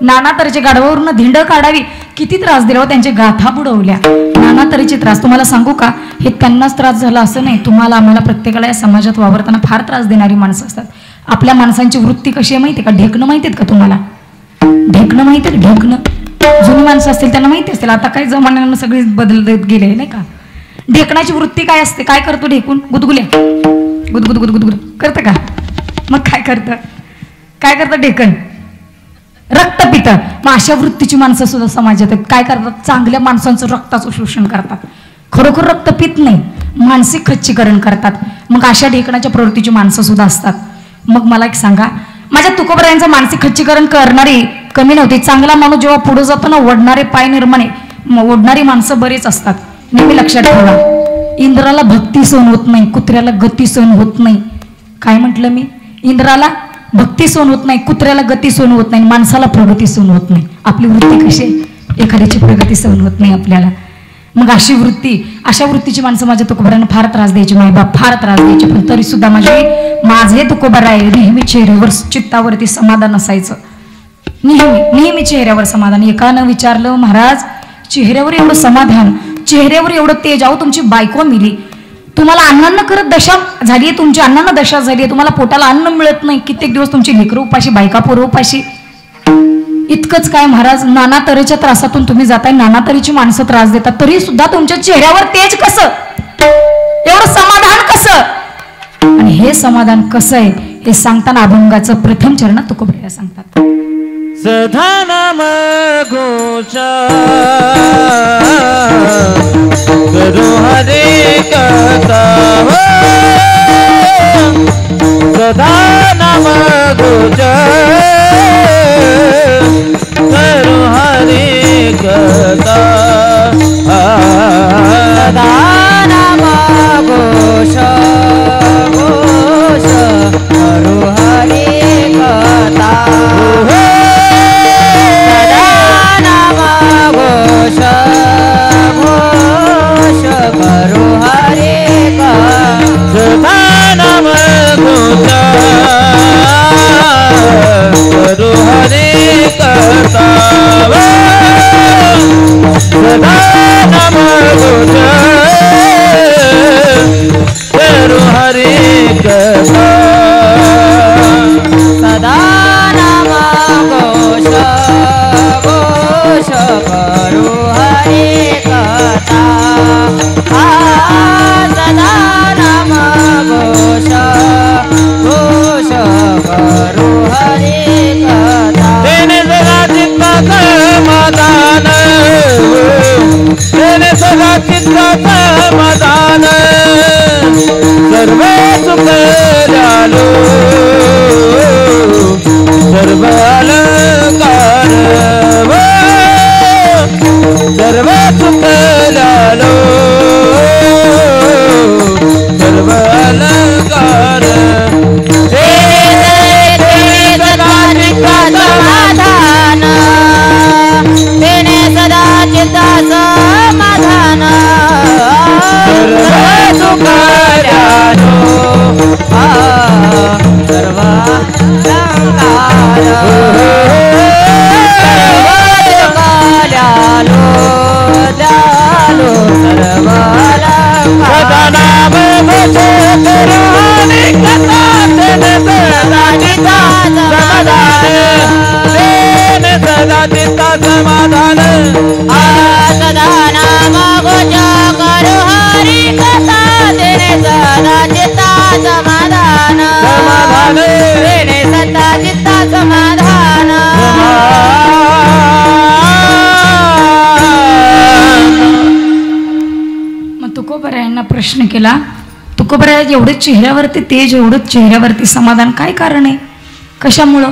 नाना तऱ्हेच्या गाढवावरून धिंड काढावी, किती त्रास दिला व त्यांच्या गाथा बुडवल्या, नाना तऱ्हेचे त्रास. तुम्हाला सांगू का, हे त्यांनाच त्रास झाला असं नाही, तुम्हाला आम्हाला प्रत्येकाला या समाजात वावरताना फार त्रास देणारी माणसं असतात. आपल्या माणसांची वृत्ती कशी आहे माहिती आहे का? ढेकणं माहिती आहेत का तुम्हाला? ढेकणं माहिती आहे? ढेकणं जुनी माणसं असतील त्यांना माहिती असतील, आता काही जमान्यानं सगळी बदलत गेले नाही का. ढेकणाची वृत्ती काय असते? काय करतो ढेकून? गुदगुल्या गुदगुद गुदगुद करतं का? मग काय करतं ढेकण? रक्त पितं. मग अशा वृत्तीची माणसं सुद्धा समाजात आहेत. काय करतात? चांगल्या माणसांचं रक्ताचं शोषण करतात. खरोखर रक्त पित नाही, मानसिक खच्चीकरण करतात. मग अशा ढेकणाच्या प्रवृत्तीची माणसं सुद्धा असतात. मग मला एक सांगा, माझ्या तुकोबरायांचं मानसिक खच्चीकरण करणारी कमी नव्हती. चांगला माणूस जेव्हा पुढे जातो ना, ओढणारे पाय निर्माणे ओढणारी माणसं बरेच असतात. नेहमी लक्षात ठेवा, इंद्राला भक्ती सहन होत नाही, कुत्र्याला गती सहन होत नाही. काय म्हटलं मी? इंद्राला भक्ती सहन होत नाही, कुत्र्याला गती सहन होत नाही, माणसाला प्रगती सहन होत नाही. आपली वृत्ती कशी, एखाद्याची प्रगती सहन होत नाही आपल्याला. मग अशा वृत्तीची माणसं माझ्या तुकोबरायांना फार त्रास द्यायची, मायबाप फार त्रास द्यायचे. पण तरी सुद्धा माझे तुकोबराय नेहमी चेहऱ्यावर चित्तावरती समाधान असायचं. नेहमी चेहऱ्यावर समाधान. एकानं विचारलं, महाराज चेहऱ्यावर एवढं समाधान, चेहऱ्यावर एवढं तेज, अहो तुमची बायको मिली, तुम्हाला अन्नानं करत दशा झाली आहे, तुमची अन्नानं दशा झाली आहे, तुम्हाला पोटाला अन्न मिळत नाही, कित्येक दिवस तुमची लेकरं उपाशी, बायका पोरं उपाशी. इतकंच काय महाराज, नाना तऱ्हेच्या त्रासातून तुम्ही जाताय, नाना तऱ्हेची माणसं त्रास देतात, तरी सुद्धा तुमच्या चेहऱ्यावर तेज कसं, एवढं समाधान कसं? आणि हे समाधान कसं आहे हे सांगताना अभंगाचं प्रथम चरणात तुकोबराया सांगतात. सदा नाम घोषा करो हरे कथा, सदा नाम घोषा करो हरे कथा, सदा नाम घोषा करो हरे कथा, करो हरे का, सदा नाम घोषा चुकल्यालो सर्व अलंकार सर्व चुकल्यालो सर्व अलंकार समाधान तेने सदा चित्ता समाधान सर्व चुकल्यालो सर्व अलंकार समाधान सदा नाम गोचा करो हरि कथा तेने सदा चित्ता समाधान समाधान तेने सदा चित्ता समाधान मग तुकोबरायांना प्रश्न केला, तुकोबराया एवढे चेहऱ्यावरती तेज, एवढं चेहऱ्यावरती समाधान, काय कारण आहे, कशामुळं?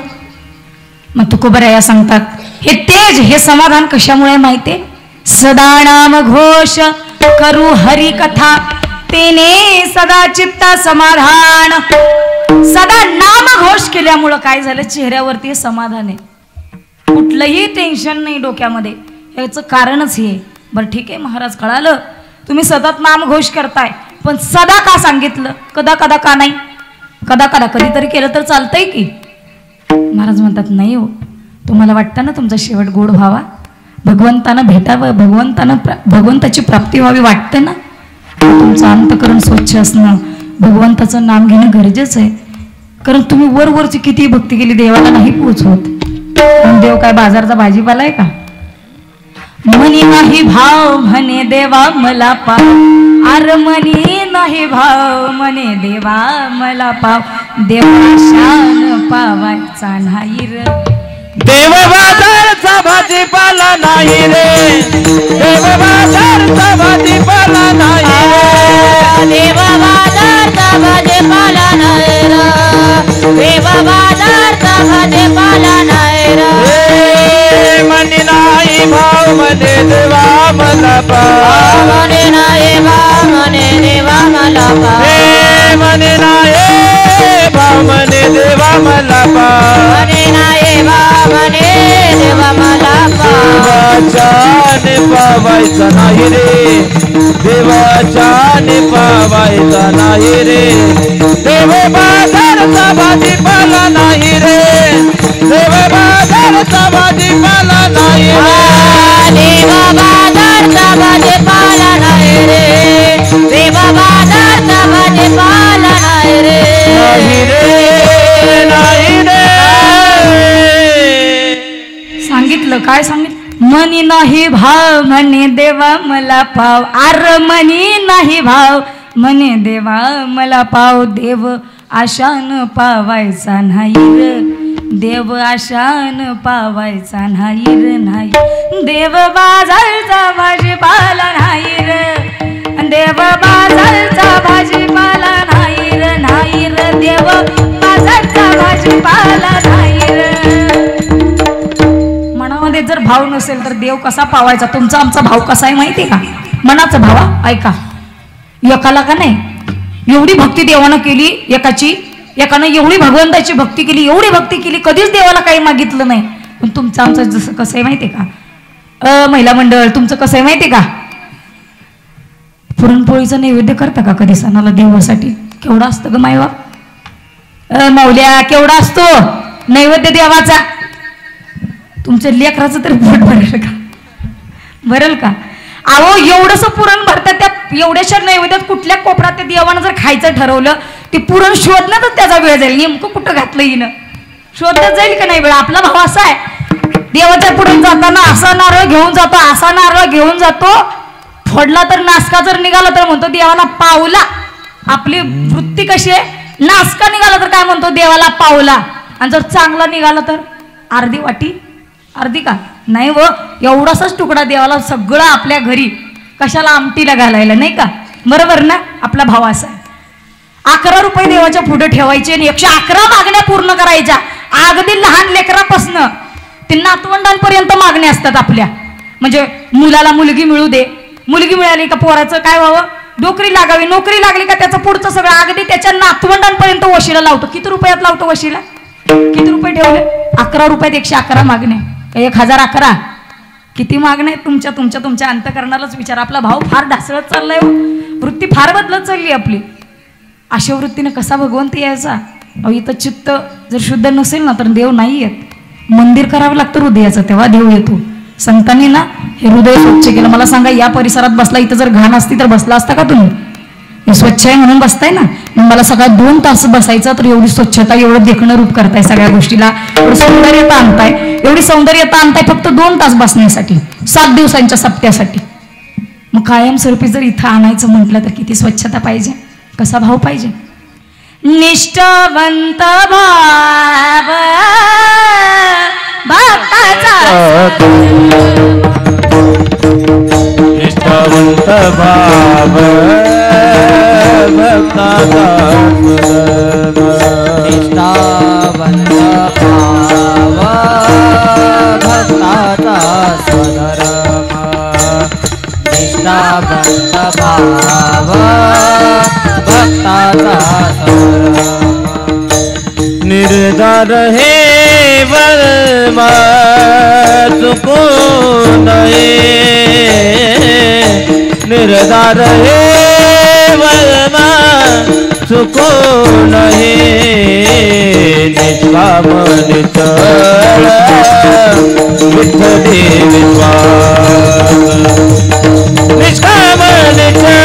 मग तुकोबराया सांगतात, हे तेज हे समाधान कशामुळे माहितीये? सदा नाम घोष करू हरी कथा तेने सदा चित्ता समाधान. सदा नाम घोष केल्यामुळं काय झालं, चेहऱ्यावरती हे समाधान आहे, कुठलंही टेन्शन नाही डोक्यामध्ये. याचं कारणच हे. बरं ठीक आहे महाराज, कळालं, तुम्ही सतत नाम घोष करताय, पण सदा का सांगितलं, कदा कदा का नाही? कदा कदा कधीतरी केलं तर चालतंय की? महाराज म्हणतात, नाही हो, तुम्हाला वाटतं ना तुमचा शेवट गोड व्हावा, भगवंतानं भेटावं, भगवंताची प्राप्ती व्हावी वाटतं ना, तुमचं अंतकरण स्वच्छ असणं, भगवंताचं नाम घेणं गरजेचं आहे. कारण तुम्ही वरवरची किती भक्ती केली देवाला नाही पोचवत. देव काय बाजारचा भाजीपाला आहे का? मनी नाही भाव म्हणे देवा मला पाव, आर मनी नाही भाव म्हणे देवा मला पाव, देवा शान पावायचा नाही रे, देव बाजारचा भाजीपाला नाही रे, देव बाजारचा भाजीपाला नाही रे, देव बाजारचा भाजीपाला नाही रे, देव बाजारचा भाजीपाला नाही रे, मनी नाही भाव म्हणे देवा मला पाव, मनी नाही भाव म्हणे देवा मला पाव, मनी नाही भाव म्हणे देवा मला पाव, मनी नाही भाव म्हणे देवा मला पाव, देवाच्याने पावायचा नाही रे, देवाच्याने पावायचा नाही रे, देव बाजारचा भाजीपाला नाही रे, देव बाजारचा भाजीपाला नाही रे, देव बाजारचा भाजीपाला नाही रे, देव बाजारचा भाजीपाला नाही रे, नाही रे, नाही रे. सांगितलं काय सांगितलं? मनी नाही भाव म्हणे देवा मला पाव, आर मनी नाही भाव म्हणे देवा मला पाव, देव आशान पावायचा नाही रे, देव आशान पावायचा नाही रे, नाही देव बाजारचा भाजीपाला नाही रे, देव बाजारचा भाजीपाला नाही रे, नाही रे, देव बाजारचा भाजीपाला नाही रे. मनामध्ये जर भाव नसेल तर देव कसा पावायचा? तुमचा आमचा भाव कसा आहे माहिती आहे का? मनाचा भाव. ऐका, एकाला का नाही एवढी भक्ती देवानं केली, एकानं एवढी भगवंताची भक्ती केली, एवढी भक्ती केली, कधीच देवाला काही मागितलं नाही. पण तुमचं आमचं जसं कसं आहे माहिती आहे का? महिला मंडळ तुमचं कसं आहे माहिती आहे का? पुरणपोळीचा नैवेद्य करता का कधी सणाला देवासाठी? केवढा असतं ग मायवा माऊल्या, केवढा असतो नैवेद्य देवाचा. तुमच्या लेकराचं तरी पोट भरेल का? भरेल का? अहो एवढंसं पुरण भरतात, त्या एवढ्याशा नैवेद्यात कुठल्या कोपऱ्यात त्या देवानं जर खायचं ठरवलं, ते पुरण शोधण्यातच त्याचा वेळ जाईल. नेमकं कुठं घातलं हिनं शोधण्यात जाईल का नाही वेळ? आपला भाव असा आहे, देवाच्या पुढे जाताना असा नारळ घेऊन जातो, असा नारळ घेऊन जातो, फोडला तर नासका जर निघाला तर म्हणतो देवाला पावला. आपली वृत्ती कशी आहे, नासका निघाला तर काय म्हणतो देवाला पावला, आणि जर चांगला निघाला तर अर्धी वाटी, अर्धी का नाही व एवढासाच तुकडा देवाला, सगळं आपल्या घरी कशाला आमटीला घालायला, नाही का? बरोबर ना? आपला भाव असा आहे. 11 रुपये देवाच्या पुढे ठेवायचे आणि 111 मागण्या पूर्ण करायच्या. अगदी लहान लेकरापासनं ते नातवंडांपर्यंत मागण्या असतात आपल्या. म्हणजे मुलाला मुलगी मिळू दे, मुलगी मिळाली का पोराचं काय व्हावं, नोकरी लागावी, नोकरी लागली का त्याचं पुढचं सगळं अगदी त्याच्या नातवंडांपर्यंत वशिला लावतो. किती रुपयात लावतो वशिला? किती रुपये ठेवले? 11 रुपयात 111 मागणे. 1011 किती मागणे तुमच्या तुमच्या तुमच्या अंतकरणालाच विचार. आपला भाव फार ढासळत चाललाय हो. वृत्ती फार बदलत चालली आपली. अशा वृत्तीने कसा भगवंत यायचा? अहो इथं चित्त जर शुद्ध नसेल ना तर देव नाही येत. मंदिर करावं लागतं हृदयाचं, तेव्हा देव येतो. संतांनी ना हे हृदय स्वच्छ केलं. मला सांगा, या परिसरात बसला, इथं जर घाण असती तर बसला असता का तुम्ही? हे स्वच्छ आहे म्हणून बसताय ना. मग मला सगळं 2 तास बसायचं, तर एवढी स्वच्छता, एवढं देखणं रूप करताय सगळ्या गोष्टीला, एवढं सौंदर्यता आणताय, एवढी सौंदर्यता आणताय फक्त 2 तास बसण्यासाठी, 7 दिवसांच्या सप्त्यासाठी. मग कायमस्वरूपी जर इथं आणायचं म्हटलं तर किती स्वच्छता पाहिजे, कसा भाव पाहिजे. निष्ठावंत भाव भक्ताचा, निष्ठावंत भाव भक्ताचा, निष्ठावंत भाव भक्ताचा स्वधर्म, निष्ठावंत भाव भक्ताचा स्वधर्म. निर्धार हे वर्मा चुको नये, निर्धार हे वर्मा चुको नये, निष्काम निचळ विठ्ठली विश्वास, निष्काम निचळ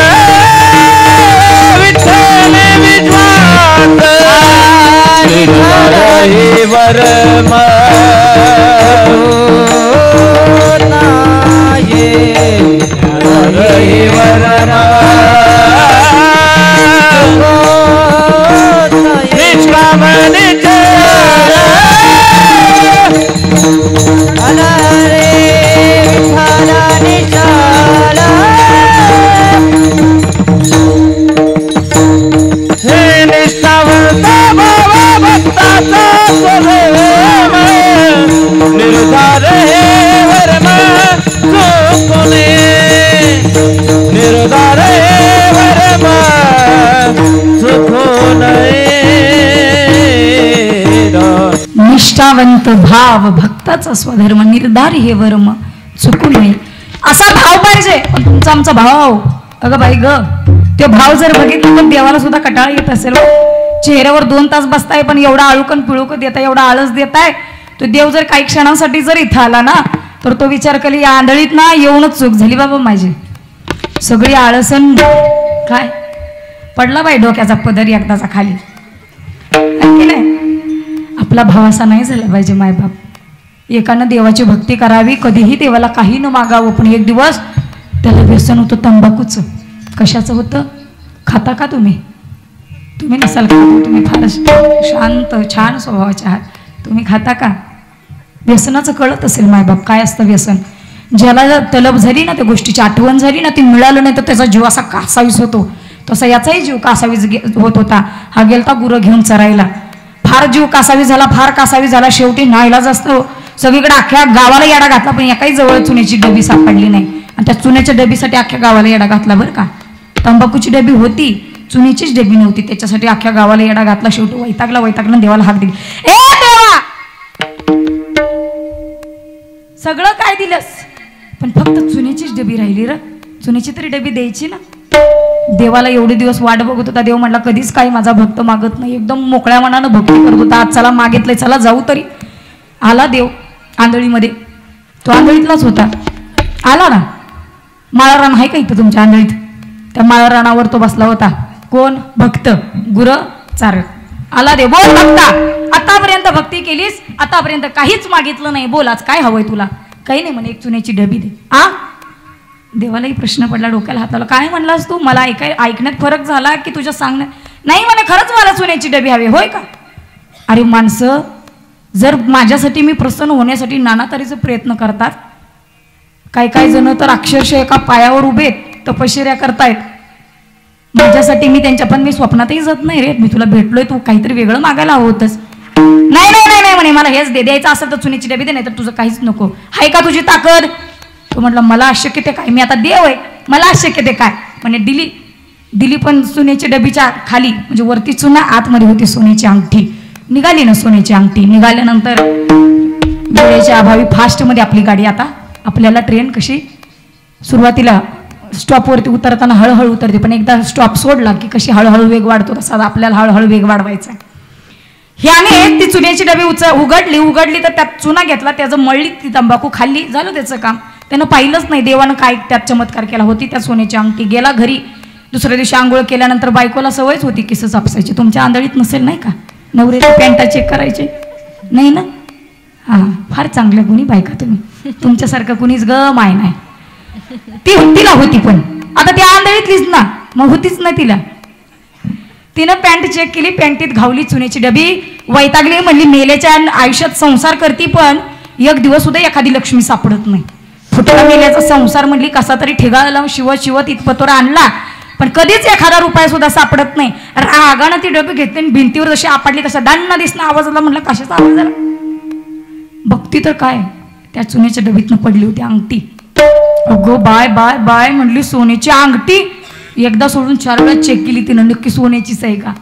विठ्ठली विश्वास. निर्धार हे वर्मा निष्काम निचळ हे निष्ठावंत भाव भक्ताचा स्वधर्म, निर्धार हे वर्मा चुको नये, निर्धार हे वर्मा चुको नये. निष्ठावंत भाव भक्ताचा स्वधर्म, निर्धार हे वर्म चुकू नये. असा भाव पाहिजे. पण तुमचा आमचा भाव, अगं बाई ग, ते भाव जर बघितलं तर देवाला सुद्धा कटाळा येत असेल. चेहऱ्यावर 2 तास बसताय पण एवढा आळूकन पिळूक देताय, एवढा आळस देताय. तो देव जर काही क्षणांसाठी जर इथं आला ना तर तो विचार केली, या आंधळीत ना येऊनच चूक झाली बाबा माझी. सगळी आळसन काय पडला बाई डोक्याचा पदर एकदाचा खाली. की नाही? आपला भाव असा नाही झाला पाहिजे. मायबाप एकानं देवाची भक्ती करावी, कधीही देवाला काही न मागावं. पण एक दिवस त्याला व्यसन होतं तंबाखूचं. कशाचं होतं? खाता का तुम्ही? तुम्ही नसाल खात, तुम्ही फार शांत छान स्वभावाचे आहात. तुम्ही खाता का? व्यसनाचं कळत असेल मायबाप काय असतं व्यसन. ज्याला तलब झाली ना, त्या गोष्टीची आठवण झाली ना, ती मिळालं नाही तर त्याचा जीव असा कासावीस होतो. तसा याचाही जीव कासावीस होत होता. हा गेलता गुरं घेऊन चरायला, फार जीव कासावीस झाला, फार कासावीस झाला. शेवटी नाईलाज असतो, सगळीकडे अख्ख्या गावाला येडा घातला, पण एकाही जवळ चुन्याची डबी सापडली नाही. आणि त्या चुन्याच्या डबीसाठी अख्ख्या गावाला येडा घातला बरं का. तंबाखूची डबी होती, चुनीचीच डबी नव्हती, त्याच्यासाठी अख्ख्या गावाला येडा घातला. शेवटी वैतागला देवाला हाक दिली, ए देवा सगळं काय दिलंस पण फक्त चुनीचीच डबी राहिली र, चुनीची तरी डबी द्यायची ना. देवाला एवढे दिवस वाट बघत होता. देव म्हणला कधीच काही माझा भक्त मागत नाही, एकदम मोकळ्या मनानं भक्ती करत होता. आज चला मागितलंय, चला जाऊ तरी. आला देव आंधळीमध्ये, तो आंधळीतलाच होता. आला ना, माळरान आहे का इथं तुमच्या आंधळीत? त्या माळरानावर तो बसला होता. कोण? भक्त, गुरं चार. आला देव, बोल भक्ता, आतापर्यंत भक्ती केलीस, आतापर्यंत काहीच मागितलं नाही, बोल आज काय हवंय तुला? काही नाही म्हणे, एक चुन्याची डबी दे. आ देवालाही प्रश्न पडला, डोक्याला हाताला. काय म्हणलास तू? मला ऐकण्यात फरक झाला की तुझ्या सांगण्यात? नाही म्हणे, खरंच मला चुन्याची डबी हवी. होय का? अरे माणसं, जर माझ्यासाठी मी प्रसन्न होण्यासाठी नाना तऱ्हेचे प्रयत्न करतात. काही जण तर अक्षरशः एका पायावर उभे तपश्चर्या करतायत. माझ्यासाठी मी त्यांच्या पण मी स्वप्नातही जात नाही रे. मी तुला भेटलोय, तू काहीतरी वेगळं मागायला हवं होतंस. नाही नाही नाही नाही म्हणे, मला हेच दे, द्यायचं असेल तर चुनीची डबी दे, नाही तर तुझं काहीच नको. हाय का तुझी ताकद? तो म्हटलं मला अशक्य ते काय, मी आता देव आहे, मला अशक्य ते काय. म्हणे दिली पण सोन्याच्या डबीच्या खाली, म्हणजे वरती चुना, आतमध्ये होती सोन्याची अंगठी. निघाली ना सोन्याची अंगठी. निघाल्यानंतर वेळेच्या अभावी फास्टमध्ये आपली गाडी, आता आपल्याला ट्रेन कशी सुरुवातीला स्टॉपवरती उतरताना हळूहळू उतरते, पण एकदा स्टॉप सोडला की कशी हळूहळू वेग वाढतो, तसा आपल्याला हळूहळू वेग वाढवायचा. ह्याने ती चुन्याची डबी उघडली तर त्यात चुना घेतला, त्याचं मळली, ती तंबाखू खाल्ली, झालं त्याचं काम. त्यानं पाहिलंच नाही देवानं काय त्यात चमत्कार केला. होती त्या सोन्याची अंगठी. गेला घरी. दुसऱ्या दिवशी आंघोळ केल्यानंतर बायकोला सवयच होती केस चापसायची. तुमच्या आंधळीत नसेल नाही का? नवऱ्याची पॅन्टा चेक करायचे नाही ना? हां, फार चांगल्या गुणी बायका तुम्ही. तुमच्यासारखं कुणीच ग माय नाही. तिला होती, पण आता ती आंधळीतलीच ना, मग होतीच ना तिला. तिनं पॅन्ट चेक केली, पॅन्टीत घावली चुन्याची डबी. वैतागली, म्हणली मेल्याच्या आयुष्यात संसार करती पण एक दिवस सुद्धा एखादी लक्ष्मी सापडत नाही. फुटला मेल्याचा संसार म्हणली कसा तरी ठिगाळा लावून शिवत इतपतोर आणला, पण कधीच एखादा रुपया सुद्धा सापडत नाही. रागानं ती डबी घेतली, भिंतीवर जशी आपडली तसा दांना दिसणं आवाज आला. म्हटलं कशाचा आवाज आला? बघती तर काय, त्या चुन्याच्या डबीतनं पडली होती अंगठी. अगो बाय बाय बाय म्हणली, सोन्याची अंगठी. एकदा सोडून 4 वेळा चेक केली तिनं, नक्की सोन्याचीच आहे का.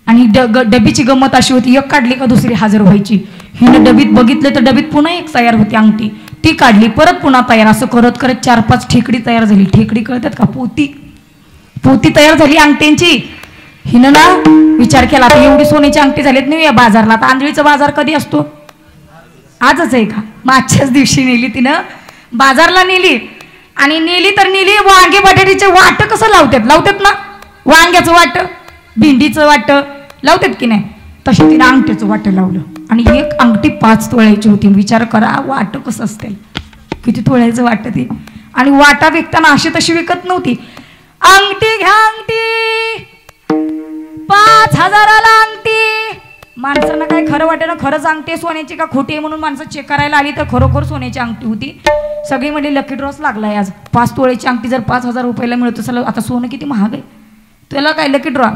आणि डबीची गंमत अशी होती, एक काढली का दुसरी हजर व्हायची. हिनं डबीत बघितलं तर डबीत पुन्हा एक तयार होती अंगठी. ती काढली, परत पुन्हा तयार. असं करत करत 4-5 ठेकडी तयार झाली. ठेकडी कळतात का? पोती तयार झाली अंगठ्यांची. हिनं ना विचार केला, आता एवढी सोन्याची अंगठी झालीत नाही या बाजारला, आता आंधळीचा बाजार कधी असतो? आजच आहे का? मग आजच्याच दिवशी नेली तिनं बाजारला. नेली तर नेली. वांगे बटाट्याचे वाट कसं लावतात ना, वांग्याचं वाट, भेंडीचं वाट लावतात की नाही, तशी तिने अंगठीचं वाट लावलं. आणि एक अंगठी 5 तोळ्याची होती. विचार करा वाट कसं असते, किती तोळ्याचं वाट ती. आणि वाटा विकताना अशी तशी विकत नव्हती. अंगठी घ्या, अंगठी 5,000ला अंगठी. माणसांना काय खरं वाटे ना, खरंच अंगठी सोन्याची का खोटी आहे म्हणून माणसं चेक करायला आली तर खरोखर सोन्याची अंगठी होती. सगळी म्हणजे लकी ड्रॉस लागलाय आज. 5 तोळ्याची अंगठी जर 5,000 रुपयाला मिळत असेल, आता सोनं किती महाग आहे. त्याला काय लकी ड्रॉ.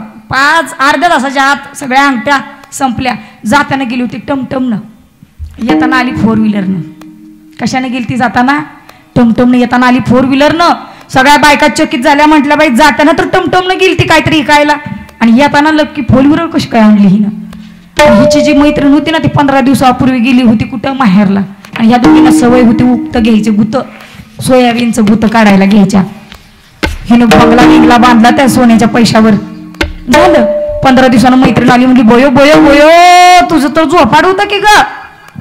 अर्ध्या तासाच्या आत सगळ्या अंगठ्या संपल्या. जाताना गेली होती टमटमनं, येताना आली 4 व्हीलरनं. कशाने गेली ती? जाताना टमटमनं, येताना आली 4 व्हीलरनं. सगळ्या बायका चकित झाल्या, म्हटल्या बाई जाताना तर टमटमनं गेली ती काहीतरी इकायला, आणि येताना लक्की 4 व्हीलर कशी काय आणली हिनं. हिची जी मैत्रीण होती ना, ती 15 दिवसापूर्वी गेली होती कुठं, माहेरला. आणि ह्या दोघींना सवय होती उक्त घ्यायचे, गुतं, सोयाबीनचं गुतं काढायला घ्यायच्या. हिनं बंगला बिंगला बांधला त्या सोन्याच्या पैशावर. झालं 15 दिवसानं मैत्रीण आली, म्हणजे बोयो बोयो बोयो, तुझं तर झोपाड होतं की ग,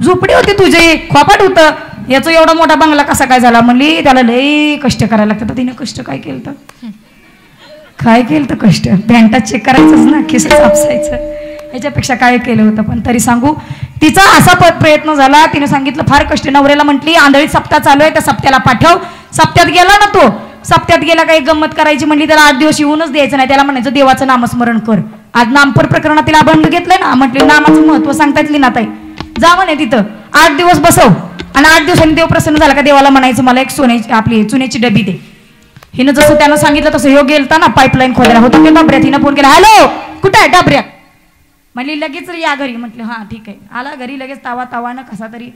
झोपडी होती तुझी, खोपाट होतं, याचा एवढा मोठा बंगला कसा काय झाला. म्हणली त्याला लई कष्ट करायला लागतं. तिने कष्ट काय केलं तर कष्ट पॅन्टात चेक करायचंच ना, खिस सापसायचं, ह्याच्यापेक्षा काय केलं होतं. पण तरी सांगू, तिचा असा प्रयत्न झाला. तिने सांगितलं फार कष्ट. नवऱ्याला म्हटली आंधळी सप्ताह चालू आहे, त्या सप्त्याला पाठव. सप्त्यात गेला ना तो, सप्त्यात गेला काही गंमत करायची म्हणली, त्याला 8 दिवस येऊनच द्यायचं नाही. त्याला म्हणायचं देवाचं नामस्मरण कर. आज नामपर प्रकरणातील अभंग घेतलंय ना, म्हटले नामाचं महत्व सांगता येतली ना ताई, जा म्हणे तिथं 8 दिवस बसव, आणि 8 दिवसांनी देव प्रसन्न झाला का देवाला म्हणायचं मला एक सोन्याची आपली चुन्याची डबी दे. हिनं जसं त्यानं सांगितलं तसं ह्यो गेलता ना पाईपलाईन खोदायला होता ते डबऱ्यात. हिनं फोन केला, हॅलो कुठं आहे डबऱ्यात. म्हणली लगेच या घरी. म्हटलं हां ठीक आहे. आला घरी लगेच तावानं कसा तरी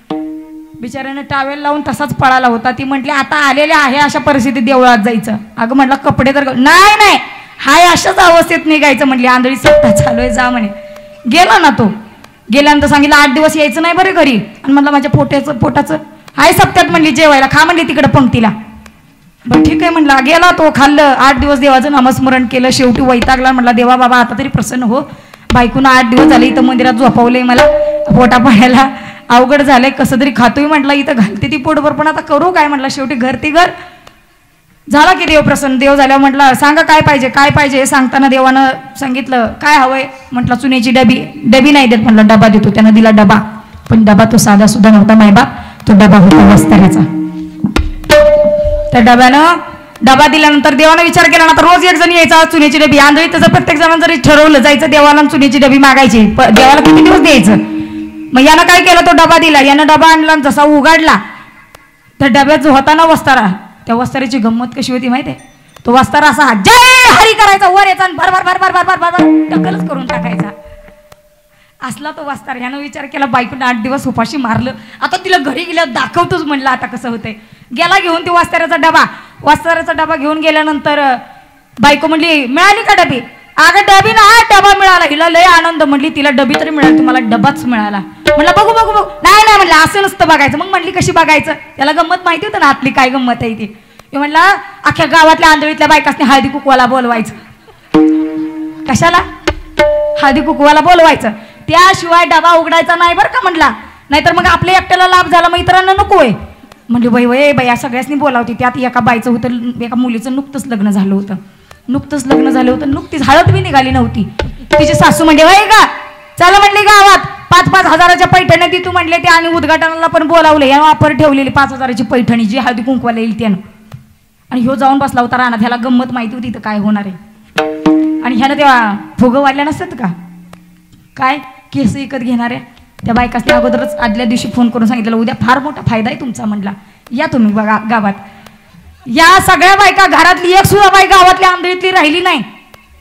बिचाऱ्यानं टावेल लावून तसाच पळाला होता. ती म्हटली आता आलेले आहे अशा परिस्थितीत देवळात जायचं. अगं म्हटलं कपडे तर नाही हाय अशाच अवस्थेत निघायचं. म्हटली आंधळी सप्ताह चालू आहे, जा म्हणे. गेला ना तो. गेल्यानंतर सांगितलं 8 दिवस यायचं नाही बरं घरी. आणि म्हणलं माझ्या पोटाचं हाय सप्त्यात म्हणली जेवायला, खा म्हणली तिकडं पंक्तीला. बरं ठीक आहे म्हणलं. गेला तो, खाल्लं. 8 दिवस देवाचं नामस्मरण केलं. शेवटी वैतागला. म्हटलं देवा बाबा आता तरी प्रसन्न हो, बायकून 8 दिवस झाले इथं मंदिरात झोपावलंय, मला पोटा पाण्याला अवघड झालंय, कसं तरी खातोय. म्हटलं इथं घालते ती पोटभर, पण आता करू काय. म्हटलं शेवटी घर ती घर झाला की देव प्रसन्न. देव झाल्यावर म्हटलं सांगा काय पाहिजे हे सांगताना देवानं सांगितलं काय हवंय. म्हटलं चुन्याची डबी नाही देत. म्हटलं डबा देतो. त्यानं दिला डबा, पण डबा तो साधा सुद्धा नव्हता मायबा, तो डबा होता वस्ताऱ्याचा. त्या डबा दिल्यानंतर देवानं विचार केला ना, तर रोज एक जण यायचा चुन्याची डबी. आंधळी त्याचं प्रत्येक जण जरी ठरवलं जायचं देवाला चुन्याची डबी मागायची, देवाला किती दिवस द्यायचं. मग यानं काय केलं, तो डबा दिला. यानं डबा आणला, जसा उघडला त्या डब्यात जो होता ना वस्तारा, त्या वस्ताऱ्याची गंमत कशी होती माहिती आहे. तो वाजतारा असा जय हरी करायचा, वर यायचा आणि भर भर भर भर भर भर भर टक्कलच करून टाकायचा. असला तो वाजतार. ह्यानं विचार केला बायकोनं 8 दिवस उपाशी मारलं, आता तिला घरी गेल्यावर दाखवतोच म्हणलं आता कसं होतंय. गेला घेऊन ते वाजताऱ्याचा डबा. वाजताऱ्याचा डबा घेऊन गेल्यानंतर बायको म्हणली मिळाली का डबी? अगं डबी ना, डबा मिळाला. हिला लय आनंद. म्हणली तिला डबी तरी मिळाली, तुम्हाला डबाच मिळाला. म्हणलं बघू बघू बघू. नाही नाही म्हणलं असं नसतं बघायचं. मग म्हणली कशी बघायचं? त्याला गंमत माहिती होतं ना आतली काय गंमत आहे ती. म्हणला अख्ख्या गावातल्या आंधळीतल्या बायकासनी हळदी कुकवाला बोलवायचं. कशाला? हळदी कुकवाला बोलवायचं. त्याशिवाय डबा उघडायचा नाही बरं का म्हणला, नाहीतर मग आपल्या एकट्याला लाभ झाला, मग इतरांना नकोय. म्हणजे बाई बाई सगळ्यासनी बोलावती. त्यात एका बाईचं होतं, एका मुलीचं नुकतंच लग्न झालं होतं. नुकतीच हळद बी निघाली नव्हती. तिची सासू म्हणजे वय का चला म्हणली गावात 5-5 हजाराच्या पैठण्या दी तू म्हणले ते, आणि उद्घाटनाला पण बोलावले. या वापर ठेवलेली 5 हजाराची पैठणी जी हळदी कुंकवाला येईल त्यानं. आणि ह्यो जाऊन बसला होता रानात. ह्याला गंमत माहिती होती तर काय होणार आहे. आणि ह्यानं तेव्हा फुगं वाढल्या नसतात का काय केस विकत घेणाऱ्या त्या बायकासने अगोदरच आदल्या दिवशी फोन करून सांगितलं उद्या फार मोठा फायदा आहे तुमचा. म्हणला या तुम्ही बघा गावात. या सगळ्या बायका, घरातली एक सुद्धा बाई गावातल्या आंधळीतली राहिली नाही.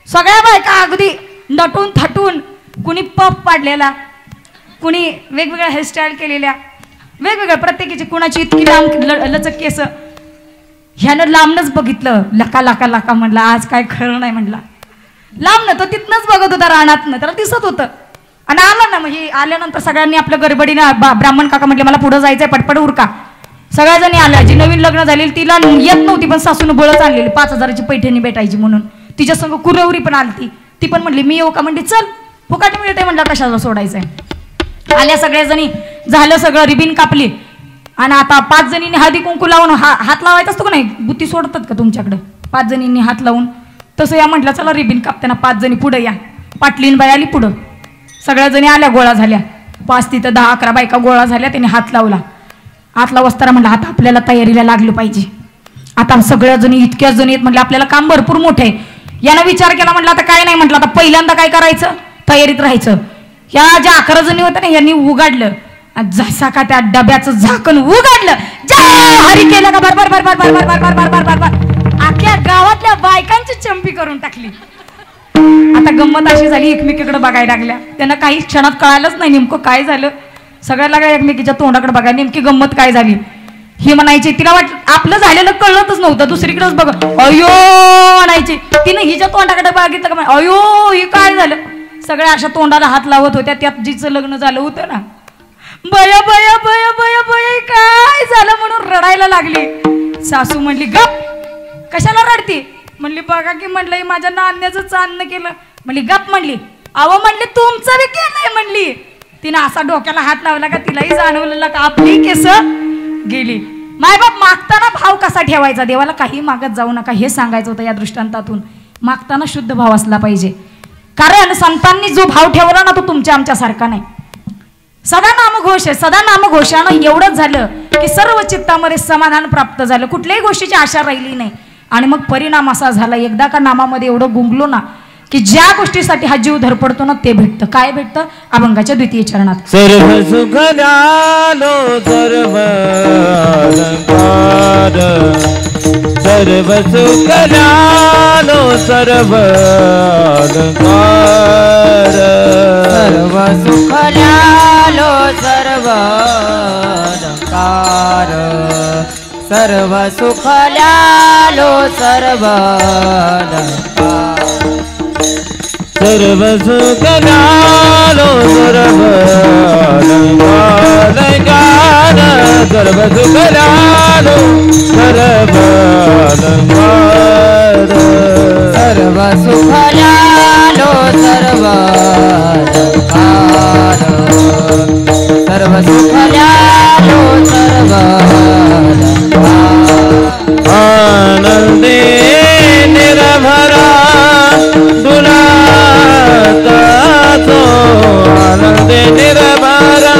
सगळ्या बायका अगदी नटून थटून, कुणी पफ पाडलेला, कुणी वेगवेगळ्या हेअरस्टाईल केलेल्या, वेगवेगळ्या प्रत्येकीची. कुणाची इतकी लांब लचक केस. ह्यानं लांबनच बघितलं. लका लका लका म्हणला आज काय खरं नाही म्हणला. लांबनं तो तिथनच बघत होता रानातनं, त्याला दिसत होतं. आणि आला ना, मग हे आल्यानंतर सगळ्यांनी आपल्या गडबडीनं ब्राह्मण काका म्हटले मला पुढं जायचंय पटपट उरका. सगळ्याजणी आल्या. जी नवीन लग्न झालेली तिला येत नव्हती, पण सासून बळच आणलेली 5 हजाराची पैठणी भेटायची म्हणून. तिच्या संग कुरवरी पण आली. ती पण म्हणली मी येऊ का? म्हणली चल फुकाटी मिळते म्हणलं कशाला सोडायचंय. आल्या सगळ्याजणी, झालं सगळं, रिबीन कापली. आणि आता 5 जणींनी हळदी कुंकू लावून हात लावायचा असतो का नाही, बुत्ती सोडतात का तुमच्याकडं? 5 जणींनी हात लावून तसं या म्हटलं चला रिबीन कापताना 5 जणी पुढे या. पाटलीन बाई आली पुढं. सगळ्या जणी आल्या, गोळा झाल्या. 5 तिथं 10-11 बायका गोळा झाल्या. त्याने हात लावला. आतला वस्तारा म्हणला आता आपल्याला तयारीला लागलं पाहिजे. आता सगळ्या जणी इतक्या जणी आहेत म्हणलं आपल्याला काम भरपूर मोठं आहे. यानं विचार केला म्हटलं आता काय नाही म्हटलं आता पहिल्यांदा काय करायचं, तयारीत राहायचं. ह्या ज्या 11 जणी होत्या ना यांनी उघडलं. जसा का त्या डब्याचं झाकण उघडलं, जय हरी केलं का बरबर बरबर बरबर बरबर बरबर बरबर अख्ख्या गावातल्या बायकांची चंपी करून टाकली. आता गंमत अशी झाली, एकमेकीकडे बघायला लागल्या. त्यांना काही क्षणात कळालंच नाही नेमकं काय झालं. सगळ्या लागल्या एकमेकीच्या तोंडाकडे बघायला नेमकी गंमत काय झाली. ही म्हणायची, तिला वाटलं आपलं झालेलं कळतच नव्हतं, दुसरीकडेच बघ अयो म्हणायची. तिने हिच्या तोंडाकडे बघितलं का अयो हे काय झालं. सगळ्या अशा तोंडाला हात लावत होत्या. त्यात जिचं लग्न झालं होतं ना, बया बया बया बया बया काय झालं म्हणून रडायला लागली. सासू म्हणली गप कशाला रडती? म्हणली बघा की म्हणलं माझ्या नाण्याचं चांदणं केलं. म्हणली गप म्हणली. अहो म्हणली तुमचं बी केलंय म्हणली. तिने असा डोक्याला हात लावला का तिलाही जाणवलेलं का आपली केस गेली. मायबाप मागताना भाव कसा ठेवायचा, देवाला काही मागत जाऊ नका हे सांगायचं होतं या दृष्टांतातून. मागताना शुद्ध भाव असला पाहिजे, कारण संतांनी जो भाव ठेवला ना तो तुमच्या आमच्यासारखा नाही. सदा नामघोष आहे, सदा नामघोषानं एवढंच झालं की सर्व चित्तामध्ये समाधान प्राप्त झालं, कुठल्याही गोष्टीची आशा राहिली नाही. आणि मग परिणाम असा झाला, एकदा का नामामध्ये एवढं गुंगलो ना की ज्या गोष्टीसाठी हा जीव धडपडतो ना ते भेटतं. काय भेटतं? अभंगाच्या 2य चरणात सर्व सुख लो सर्व अलंकार, सर्व सुख लो सर्व अलंकार, सर्व सुख लो सर्व अलंकार, सर्व सुख लो सर्व अलंकार, सर्व सुख लो सर्व अलंकार, सर्व सुख लो सर्व अलंकार, सर्व सुख लो सर्व अलंकार, सर्व सुख लो सर्व अलंकार. आनंदे निर्भरा दुलाता तो, आनंदे निर्भरा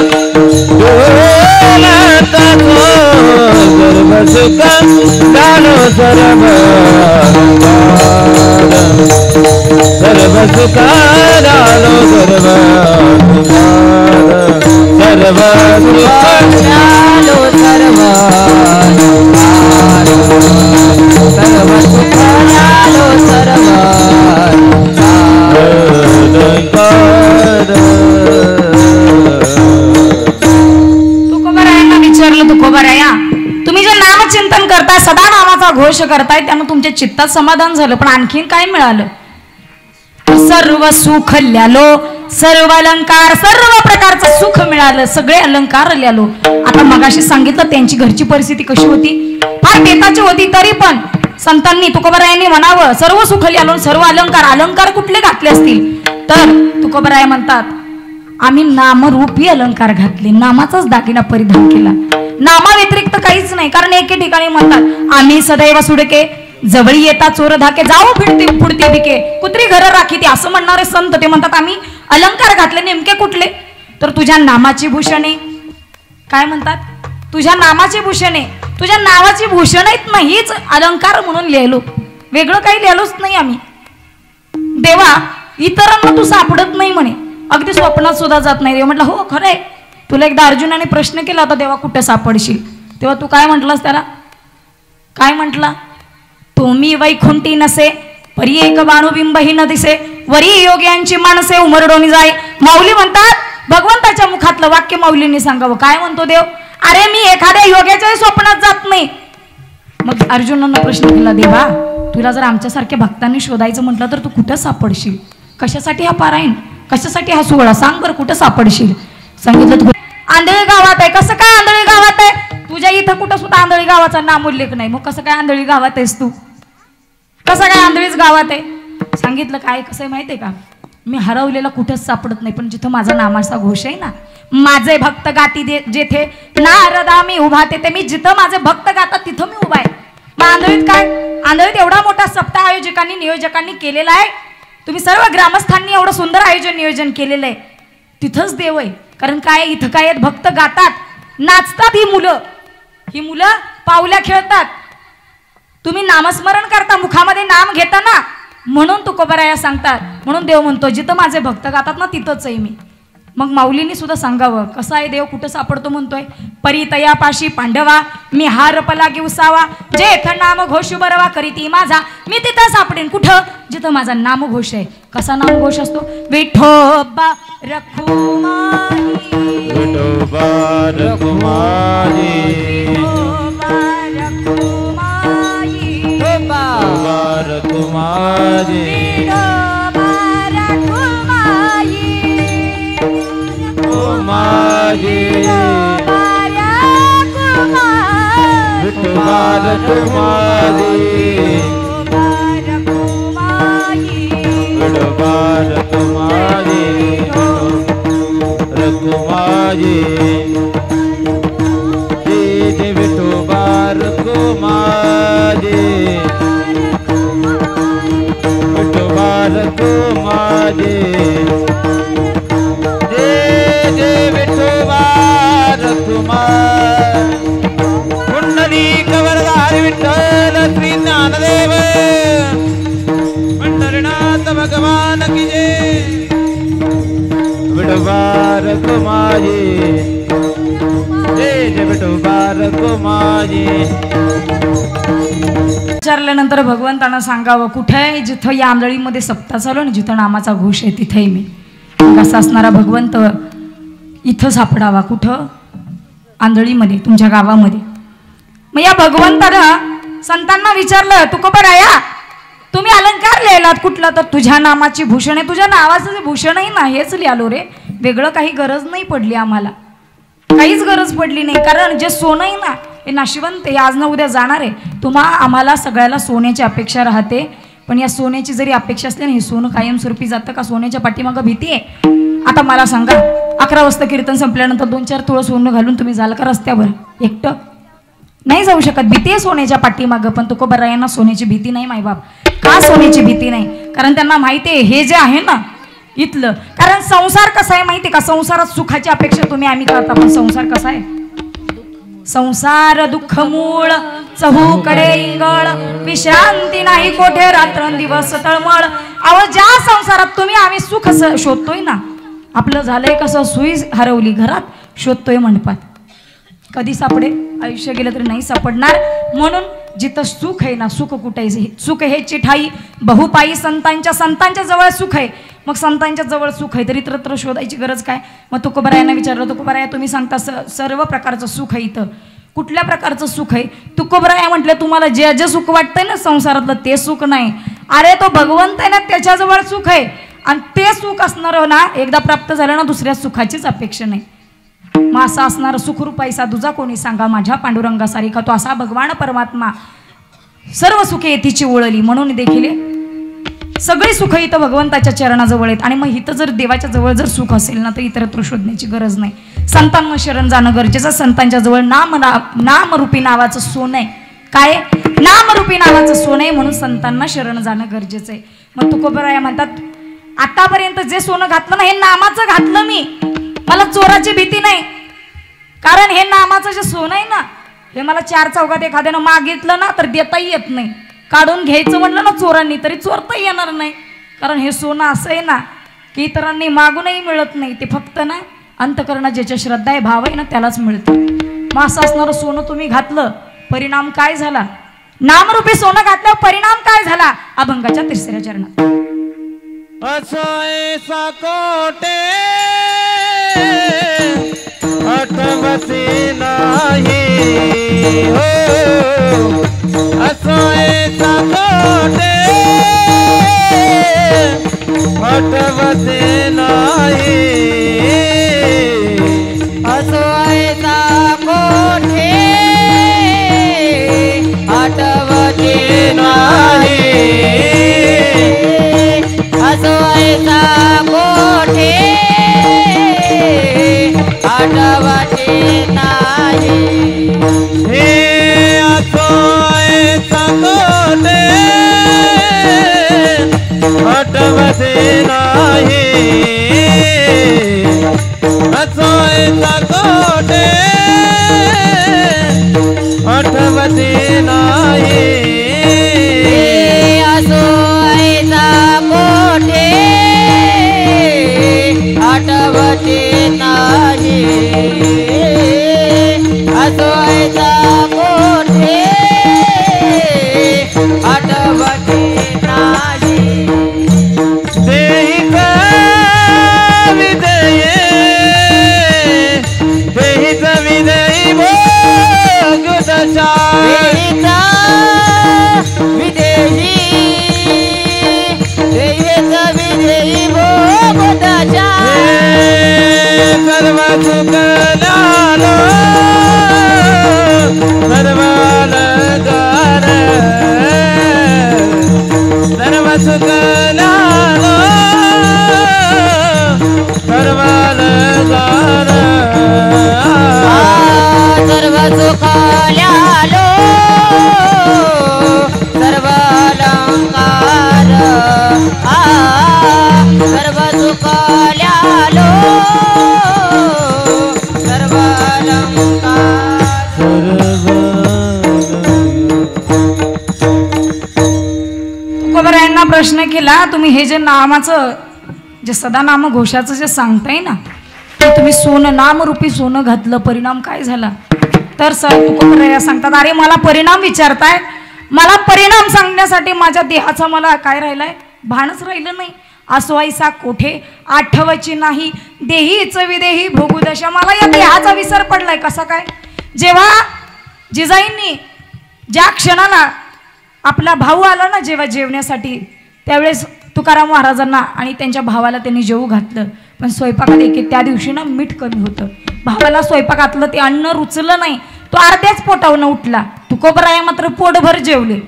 दुलाता तो, सर्व सुख लो सर्व अलंकार, सर्व सुख लो सर्व अलंकार, सर्व सुख लो सर्व अलंकार, सर्व सुख सदा नामाचा घोष करताय त्यानं तुमच्या चित्तात समाधान झालं, पण आणखीन काय मिळालं? सर्व सुख ल्यालो, सर्व अलंकार, सर्व प्रकारचं सुख मिळालं, सगळे अलंकार ल्यालो. आता मगाशी सांगितलं त्यांची घरची परिस्थिती कशी होती, फार बेताची होती, तरी पण संतांनी तुकोबारायांनी म्हणावं सर्व सुख ल्यालो, सर्व अलंकार. अलंकार कुठले घातले असतील तर तुकोबाराय म्हणतात आम्ही नामरूपी अलंकार घातले, नामाचाच दागिना परिधान केला, नामा व्यतिरिक्त काहीच नाही. कारण एके ठिकाणी म्हणतात आम्ही सदैव सुडके, जवळी येता चोर धाके, जाऊ फिरते पुढते भिके, कुत्री घर राखी ते, असं म्हणणारे संत ते म्हणतात आम्ही अलंकार घातले. नेमके कुठले तर तुझ्या नामाची भूषणे. काय म्हणतात? तुझ्या नामाची भूषणे, तुझ्या नावाची भूषणेत नाहीच अलंकार म्हणून लिहिलो, वेगळं काही लिहिलोच नाही आम्ही. देवा इतरांना तू सापडत नाही म्हणे, अगदी स्वप्नात सुद्धा जात नाही. देव म्हटलं हो खरंय. तुला एकदा अर्जुनाने प्रश्न केला होता देवा कुठे सापडशील, तेव्हा तू काय म्हटलास त्याला? काय म्हटला? तुम्ही वैकुंठी नसे, परी एक बाणुबिंबही न दिसे, वरी योग्यांची माणसे उमरडोनी जाय. माऊली म्हणतात भगवंताच्या मुखातलं वाक्य माऊलींनी सांगावं. काय म्हणतो देव? अरे मी एखाद्या योग्याच्याही स्वप्नात जात नाही. मग अर्जुनानं प्रश्न केला देवा तुला जर आमच्यासारख्या भक्तांनी शोधायचं म्हटलं तर तू कुठं सापडशील? कशासाठी हा पारायण, कशासाठी हा सोहळा, सांग बरं कुठं सापडशील? सांगितलं आंधळी गावात आहे. कसं काय आंधळी गावात आहे? तुझ्या इथं कुठं सुद्धा आंधळी गावाचा नाम उल्लेख नाही, मग कसं काय आंधळी गावात आहेस तू? कसं काय आंधळीच गावात आहे? सांगितलं काय कसं आहे माहितीये का, मी हरवलेला कुठंच सापडत नाही, पण जिथं माझा नामाचा घोष आहे ना, माझे भक्त गाती जेथे नारदा मी उभा तेथे, मी जिथं माझे भक्त गातात तिथं मी उभा आहे. मग आंधळीत काय? आंधळीत एवढा मोठा सप्ताह आयोजकांनी नियोजकांनी केलेला आहे, तुम्ही सर्व ग्रामस्थांनी एवढं सुंदर आयोजन नियोजन केलेलं आहे, तिथंच देव आहे. कारण काय इथं काय आहेत, भक्त गातात, नाचतात. ही मुलं पावल्या खेळतात, तुम्ही नामस्मरण करता, मुखामध्ये नाम घेता ना, म्हणून तुकोबाराया सांगतात. म्हणून देव म्हणतो जिथं माझे भक्त गातात ना तिथंच आहे मी. मग माऊलींनी सुद्धा सांगावं कसं आहे देव कुठं सापडतो म्हणतोय. परितयापाशी पांडवा मी हार पलागी उसावा, जेथ नाम घोष बरवा करीती माझा, मी तिथं सापडेन. कुठं? जिथं माझा नामघोष आहे. कसा नामघोष असतो? विठोबा रखुमाई, विठोबा रखुमाई, विठोबा रखुमाई, विठोबा रखुमाई, विठोबा रखुमाई, रखुमाई, विठोबा रखुमाई, विठोबा रखुमाई, रखुमाई, जय विठोबा रखुमाई, विठोबा रखुमाई, जय विठोबा रखुमाई. पुंडलिक वरदारी विठ्ठल श्री ज्ञानदेव पंढरीनाथ भगवान की जय. विठोबा रखुमाई, जय विठोबा रखुमाई. विचारल्यानंतर भगवंतांना सांगावं कुठे आहे? जिथं या आंधळीमध्ये सप्ताह चालू ना, जिथं नामाचा घोष आहे तिथे मी. कसा असणारा भगवंत इथं सापडावा? कुठं? आंधळीमध्ये, तुमच्या गावामध्ये. मग या भगवंतानं संतांना विचारलं तुकोबाराया तुम्ही अलंकार लिहिलात कुठला? तर तुझ्या नामाची भूषण आहे. तुझ्या नावाचं जे भूषण आहे ना हेच लिहिलो रे, वेगळं काही गरज नाही पडली आम्हाला, काहीच गरज पडली नाही. कारण जे सोनं आहे ना हे नाशिवंत आहे, आज ना उद्या जाणार आहे. आम्हाला सगळ्याला सोन्याची अपेक्षा राहते, पण या सोन्याची जरी अपेक्षा असली ना हे सोनं कायमस्वरूपी जातं का? सोन्याच्या पाठीमागं भीती आहे. आता मला सांगा 11 वाजता कीर्तन संपल्यानंतर 2-4 तुळं सोनं घालून तुम्ही जाल का रस्त्यावर एकटं? नाही जाऊ शकत. भीती आहे सोन्याच्या पाठीमागं. पण तुकोबारायांना सोन्याची भीती नाही मायबाप. का सोन्याची भीती नाही? कारण त्यांना माहिती आहे हे जे आहे ना इथलं, कारण संसार कसा आहे माहिती आहे का? संसारात सुखाची अपेक्षा तुम्ही आम्ही करता, पण संसार कसा आहे? संसार दुःख मूळ चहूकडे इंगळ, विश्रांती नाही कोठे रात्रंदिवस तळमळ. अहो ज्या संसारात तुम्ही आम्ही सुख शोधतोय ना, आपलं झालंय कसं? सुई हरवली घरात शोधतोय मंडपात. कधी सापडेल? आयुष्य गेलं तरी नाही सापडणार. म्हणून जिथं सुख आहे ना, सुख कुठे आहे? सुख हे चिठाई बहुपाई संतांच्या जवळ सुख आहे. मग संतांच्या जवळ सुख आहे तर इतरत्र शोधायची गरज काय? मग तुकोबारायांना विचारलं तुकोबाराया तुम्ही सांगता सर्व प्रकारचं सुख आहे इथं, कुठल्या प्रकारचं सुख आहे? तुकोबराय म्हटलं तुम्हाला जे जे सुख वाटतंय ना संसारातलं ते सुख नाही, अरे तो भगवंत आहे ना त्याच्याजवळ सुख आहे. आणि ते सुख असणार ना एकदा प्राप्त झालं ना दुसऱ्या सुखाचीच अपेक्षा नाही. मग असं असणार सुखरूपाईसा दुजा कोणी सांगा माझ्या पांडुरंगासारी का तो असा भगवान परमात्मा सर्व सुखे येथीची ओळली. म्हणून देखील सगळी सुख इथं भगवंताच्या चरणाजवळ आहेत. आणि मग इथं जर देवाच्या जवळ जर सुख असेल ना तर इतरत्र शोधण्याची गरज नाही. संतांना शरण जाणं गरजेचं. संतांच्या जवळ नामरूपी नावाचं सोनं आहे. काय? नामरूपी नावाचं सोनं आहे, म्हणून संतांना शरण जाणं गरजेचं आहे. मग तुकोबराया म्हणतात आतापर्यंत जे सोनं घातलं ना हे नामाचं घातलं मी, मला चोराची भीती नाही. कारण हे नामाचं जे सोनं आहे ना हे मला चार चौघात एखाद्यानं मागितलं ना तर देताही येत नाही. काढून घ्यायचं म्हणलं ना चोरांनी तरी चोरताही येणार नाही. कारण हे सोनं असं आहे ना की इतरांनी मागूनही मिळत नाही. ते फक्त ना अंतकरणात ज्याच्या श्रद्धा आहे भाव आहे ना त्यालाच मिळतं. मग असं असणारं सोनं तुम्ही घातलं, परिणाम काय झाला? नामरूपी सोनं घातल्यावर परिणाम काय झाला? अभंगाच्या 3ऱ्या चरणात. असो ऐसा कोटे आठवते नाही हो, असो ऐसा कोटे आठवते नाही, असो ऐसा कोठे आठवते नाही, असो ऐसा कोठे आठवते नाही. हे असो ऐसा कोटे आठवते नाही, असो ऐसा कोटे आठवते नाही, असो ऐसा कोठे आठवते नाही, असो ऐसा कोठे आठवते नाही. देहिक विदये देहिक विदयी भोग दशा, देहिचा विदेही देहिचा विदेही भोग दशा, सर्व सुख लालो सर्वाल गार, सर्व सुख लालो सर्वाल गार, सर्व सुख ल्यालो सर्व अलंकार, सर्व सुख ल्यालो सर्व अलंकार. तुकोबरायांना प्रश्न केला तुम्ही हे जे नामाचं जे सदा नाम घोषाचं जे सांगताय ना ते तुम्ही सोनं नामरूपी सोनं घातलं, परिणाम काय झाला? तर तुकोबराया सांगतात अरे मला परिणाम विचारताय, मला परिणाम सांगण्यासाठी माझ्या देहाचा मला काय राहिलाय? भानच राहिलं नाही. असो ऐसा कोठे आठवायची नाही, देहीच विदेही भोगुदशा. मला या देहाचा विसर पडलाय. कसा काय? जेव्हा जिजाईंनी ज्या क्षणाला आपला भाऊ आला ना जेव्हा जेवण्यासाठी त्यावेळेस तुकाराम महाराजांना आणि त्यांच्या भावाला त्यांनी जेवू घातलं, पण स्वयंपाकात एक त्या दिवशी ना मीठ कमी होतं. भावाला स्वयंपाकातलं ते अन्न रुचलं नाही, तो अर्ध्याच पोटावनं उठला. तुकोबराया मात्र पोटभर जेवले.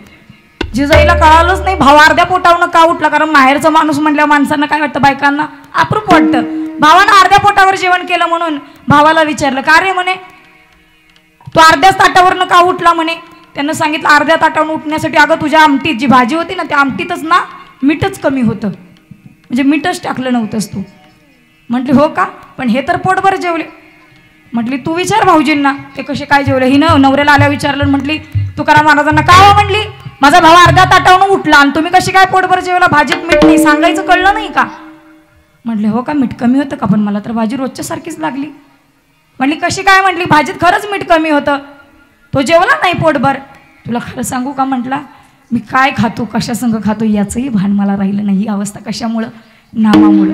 जिजाईला कळालंच नाही भाव अर्ध्या पोटावनं का उठला, कारण माहेरचा माणूस म्हटल्या माणसांना काय वाटतं, बायकांना अप्रूप वाटतं. भावानं अर्ध्या पोटावर जेवण केलं म्हणून भावाला विचारलं का रे म्हणे तो अर्ध्याच ताटावरनं का उठला म्हणे. त्यांना सांगितलं अर्ध्या ताटावरून उठण्यासाठी अगं तुझ्या आमटीत जी भाजी होती ना त्या आमटीतच ना मीठच कमी होतं, म्हणजे मीठच टाकलं नव्हतंस तू. म्हटली हो का, पण हे तर पोटभर जेवले. म्हटली तू विचार भाऊजींना ते कसे काय जेवले. हिनं नवऱ्याला आल्या विचारलं, म्हटली तुकाराम महाराजांना का हो, म्हटली माझा भाव अर्ध्या ताटावरून उठला आणि तुम्ही कशी काय पोटभर जेवला, भाजीत मीठ नाही, सांगायचं कळलं नाही का. म्हटले हो का, मीठ कमी होतं का, पण मला तर भाजी रोजच्या सारखीच लागली. म्हटली कशी काय, म्हटली भाजीत खरंच मीठ कमी होतं, तो जेवला नाही पोटभर. तुला खरं सांगू का, म्हटला मी काय खातो कशा संग खातो याचंही भान मला राहिलं नाही. ही अवस्था कशामुळं, नामामुळं.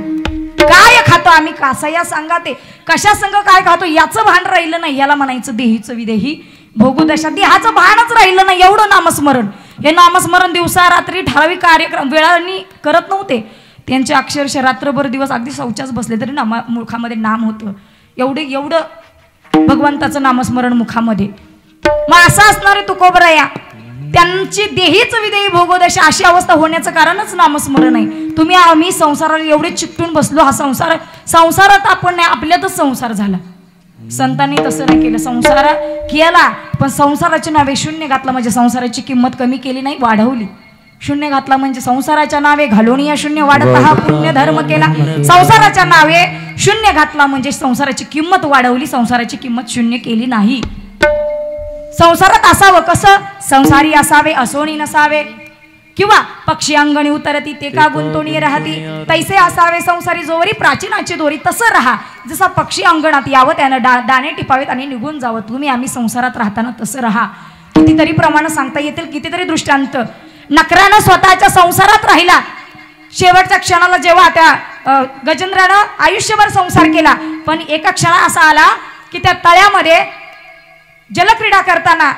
काय खातो आम्ही कासा या सांगा ते कशा संग काय खातो याचं भान राहिलं नाही. याला म्हणायचं देहीचं विदेही भोगुदशा देहाचं भानच राहिलं नाही एवढं नामस्मरण. हे नामस्मरण दिवसा रात्री ठराविक कार्यक्रम वेळांनी करत नव्हते. त्यांचे अक्षरशः रात्रभर दिवस अगदी शौचास बसले तरी मुखामध्ये नाम होतं. एवढं भगवंताचं नामस्मरण मुखामध्ये. मग असं असणारे तुकोबराया त्यांची देहीच विदेही भोगोदशा अशी अवस्था होण्याचं कारणच नामस्मरण आहे. तुम्ही आम्ही संसाराला एवढे चिकटून बसलो. हा संसारात आपण नाही आपल्यातच संसार झाला. संतांनी तसं नाही केलं. संसार केला पण संसाराच्या नावे शून्य घातला म्हणजे संसाराची किंमत कमी केली नाही वाढवली. शून्य घातला म्हणजे संसाराच्या नावे घालून या शून्य वाढत हा पुण्य धर्म केला. संसाराच्या नावे शून्य घातला म्हणजे संसाराची किंमत वाढवली. संसाराची किंमत शून्य केली नाही. संसारात असावं कसं संसारी असावे असोनी नसावे किंवा पक्षी अंगणी उतरती ते का गुंतवणी राहती तैसे असावे संसारी जोवरी प्राचीनाची दोरी. तसं राहा जसा पक्षी अंगणात यावं त्यानं दाणे टिपावेत आणि निघून जावं. तुम्ही आम्ही संसारात राहताना तसं राहा. कितीतरी प्रमाण सांगता येतील कितीतरी दृष्टांत. नकरानं स्वतःच्या संसारात राहिला. शेवटच्या क्षणाला जेव्हा त्या गजेंद्रानं आयुष्यभर संसार केला पण एका क्षणा असा आला की त्या तळ्यामध्ये जलक्रीडा करताना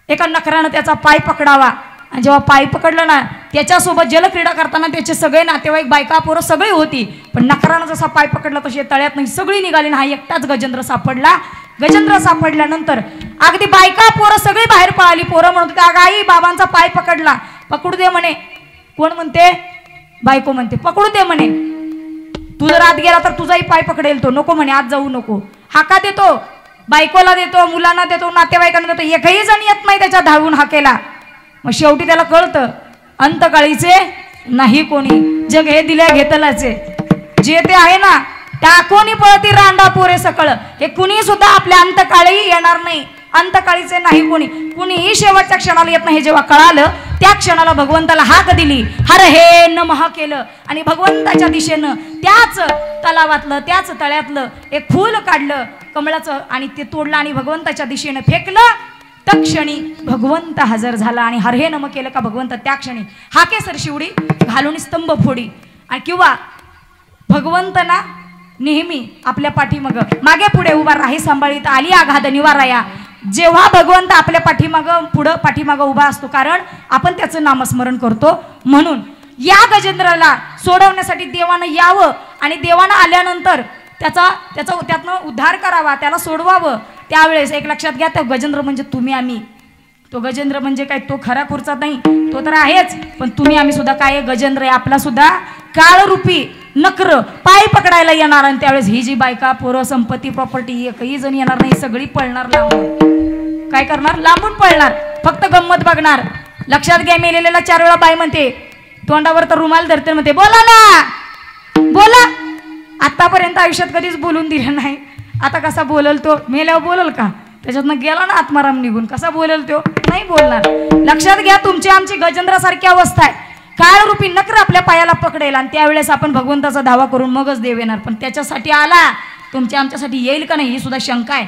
एका नकरानं त्याचा पाय पकडावा. आणि जेव्हा पाय पकडलं ना त्याच्यासोबत जलक्रीडा करताना त्याचे सगळे नातेवाईक बायका पोरं सगळी होती. पण नकरानं जसा पाय पकडला तशी तळ्यात नाही सगळी निघाली ना. हा एकटाच गजेंद्र सापडला. गजेंद्र सापडल्यानंतर अगदी बायका पोरं सगळी बाहेर पळाली. पोरं म्हणत होते अगं आई बाबांचा पाय पकडला पकडू दे म्हणे. कोण म्हणते बायको म्हणते पकडू दे म्हणे. तू जर आत गेला तर तुझाही पाय पकडेल तो. नको म्हणे आत जाऊ नको. हाका देतो बायकोला देतो मुलांना देतो नातेवाईकांना देतो. एकही जण येत नाही त्याच्या धावून हाकेला. मग शेवटी त्याला कळतं अंतकाळीचे नाही कोणी जग हे दिल्या घेतलाचे. जे ते आहे ना टाकोनी पळती रांडा पोरे सकळ. हे कुणी सुद्धा आपल्या अंतकाळी येणार नाही. अंतकाळीचे नाही कोणी. कुणीही शेवटच्या क्षणाला येत नाही. जेव्हा कळालं त्या क्षणाला भगवंताला हाक दिली. हर हे नमः केलं आणि भगवंताच्या दिशेनं त्याच तलावातलं त्याच तळ्यातलं एक फूल काढलं कमळाचं आणि ते तोडलं आणि भगवंताच्या दिशेनं फेकलं. तक्षणी भगवंत हजर झाला आणि हर हे नमः केलं का भगवंत त्या क्षणी हाकेसर शिवडी घालून स्तंभ फोडी. आणि किंवा भगवंतना नेहमी आपल्या पाठीमाग मागे पुढे उभा राही सांभाळीत आली आघात निवाराया. जेव्हा भगवंत आपल्या पाठीमाग उभा असतो कारण आपण त्याचं नामस्मरण करतो. म्हणून या गजेंद्राला सोडवण्यासाठी देवानं यावं आणि देवानं आल्यानंतर त्यातनं उद्धार करावा त्याला सोडवावं. त्यावेळेस एक लक्षात घ्या तो गजेंद्र म्हणजे तुम्ही आम्ही. तो गजेंद्र म्हणजे काय तो खरा खुर्चा नाही तो तर आहेच पण तुम्ही आम्ही सुद्धा काय गजेंद्र आहे. आपला सुद्धा काळरूपी नकर पाय पकडायला येणार आणि त्यावेळेस ही जी बायका पोरं संपत्ती प्रॉपर्टी एकही जण येणार नाही. सगळी पळणार लांबून. काय करणार लांबून पळणार फक्त गंमत बघणार. लक्षात घ्या मेलेल्याला 4 वेळा बाय म्हणते तोंडावर तर रुमाल धरते म्हणते बोला ना बोला. आतापर्यंत आयुष्यात कधीच बोलून दिलं नाही. आता कसा बोलल तो मेल्यावर बोलल का. त्याच्यातनं गेला ना आत्माराम निघून कसा बोलल तो नाही बोलणार. लक्षात घ्या तुमची आमची गजेंद्रासारखी अवस्था आहे. काळरूपी नकर आपल्या पायाला पकडेल आणि त्यावेळेस आपण भगवंताचा धावा करून मगच देव येणार. पण त्याच्यासाठी आला तुमच्या आमच्यासाठी येईल का नाही ही सुद्धा शंका आहे.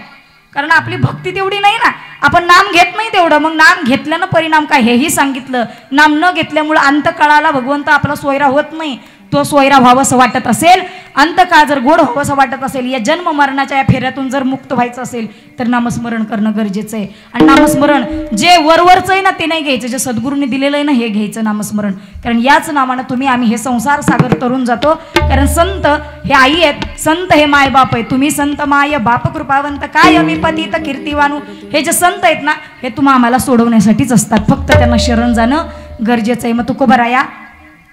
कारण आपली भक्ती तेवढी नाही ना. आपण नाम घेत नाही तेवढं. मग नाम घेतल्यानं परिणाम काय हेही सांगितलं. नाम न घेतल्यामुळे अंतकाळाला भगवंत आपला सोयरा होत नाही. तो सोयरा व्हावंसं वाटत असेल अंतकाळ जर गोड व्हावंसं वाटत असेल या जन्म मरणाच्या या फेऱ्यातून जर मुक्त व्हायचं असेल तर नामस्मरण करणं गरजेचं आहे. आणि नामस्मरण जे वरवरचं आहे ना ते नाही घ्यायचं. जे सद्गुरूंनी दिलेलं आहे ना हे घ्यायचं नामस्मरण. कारण याच नामानं तुम्ही आम्ही हे संसार सागर तरून जातो. कारण संत हे आई आहेत संत हे माय बाप आहे. तुम्ही संत माय बाप कृपावंत काय मी पतित कीर्तिवानू. हे जे संत आहेत ना हे तुम्हा आम्हाला सोडवण्यासाठीच असतात. फक्त त्यांना शरण जाणं गरजेचं आहे. मग तुकोबराया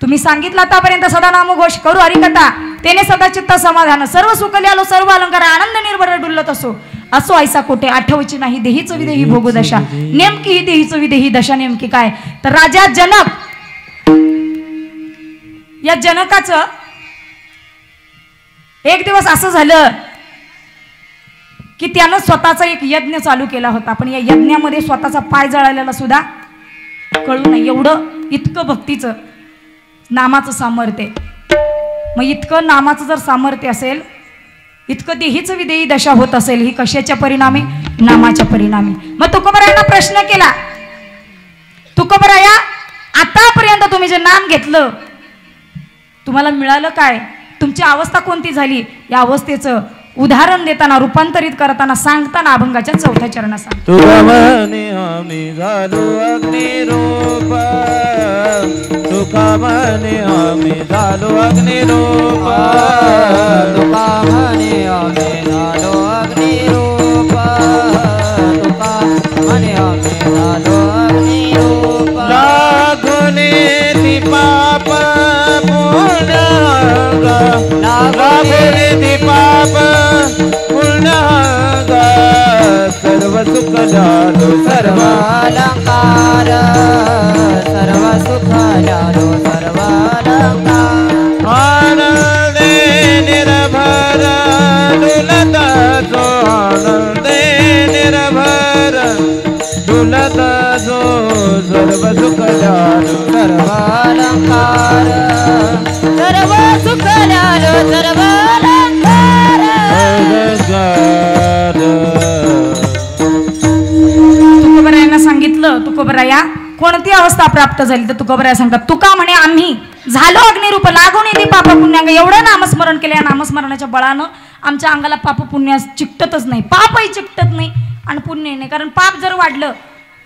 तुम्ही सांगितलं आतापर्यंत सदा नामघोष करू हरिकथा तेने सदा चित्त समाधान सर्व सुखले आलो सर्व अलंकार आनंद निर्भर डुलत असो ऐसा कोठे आठवची नाही देहीच विदेही भोगू दशा. नेमकी ही देहीच विदेही दशा नेमकी काय तर राजा जनक या जनकाचं एक दिवस असं झालं की त्यानं स्वतःचा एक यज्ञ चालू केला होता. पण या यज्ञामध्ये स्वतःचा पाय जळालेला सुद्धा कळू नये एवढं इतकं भक्तीचं नामाचं सामर्थ्य. मग इतकं नामाचं जर सामर्थ्य असेल इतकं देहीच विदेही दशा होत असेल ही कशाच्या परिणामी नामाच्या परिणामी. मग तुकोबरायांना प्रश्न केला तुकोबराया आतापर्यंत तुम्ही जे नाम घेतलं तुम्हाला मिळालं काय. तुमची अवस्था कोणती झाली या अवस्थेचं उदाहरण देताना रूपांतरित करताना सांगताना अभंगाच्या चौथ्या चरणात सांग. तुका म्हणे आम्ही झालो अग्निरूप तुका म्हणे आम्ही झालो अग्निरूप तुका म्हणे आम्ही झालो अग्निरूप तुका म्हणे आम्ही झालो अग्निरूप लागुने ती पाप पुण्य लागुने ती पाप पुण्य सर्व सुख झालो सर्व अलंकार सर्व सुख झालो सर्व अलंकार आनंदे निर्भर डुलता जो आनंदे निर्भर डुलता जो सर्व सुख झालो सर्व अलंकार सर्व सुख झालो सर्व अलंकार तुकोबरायांना सांगितलं तुकोबराया कोणती अवस्था प्राप्त झाली तर तुकोबराया सांगतात तुका म्हणे आम्ही झालो अग्निरूप लागून येते पाप पुण्यांग एवढं नामस्मरण केलं या नामस्मरणाच्या बळानं आमच्या अंगाला पाप पुण्य चिकटतच नाही पापही चिकटत नाही आणि पुण्य नाही कारण पाप जर वाढलं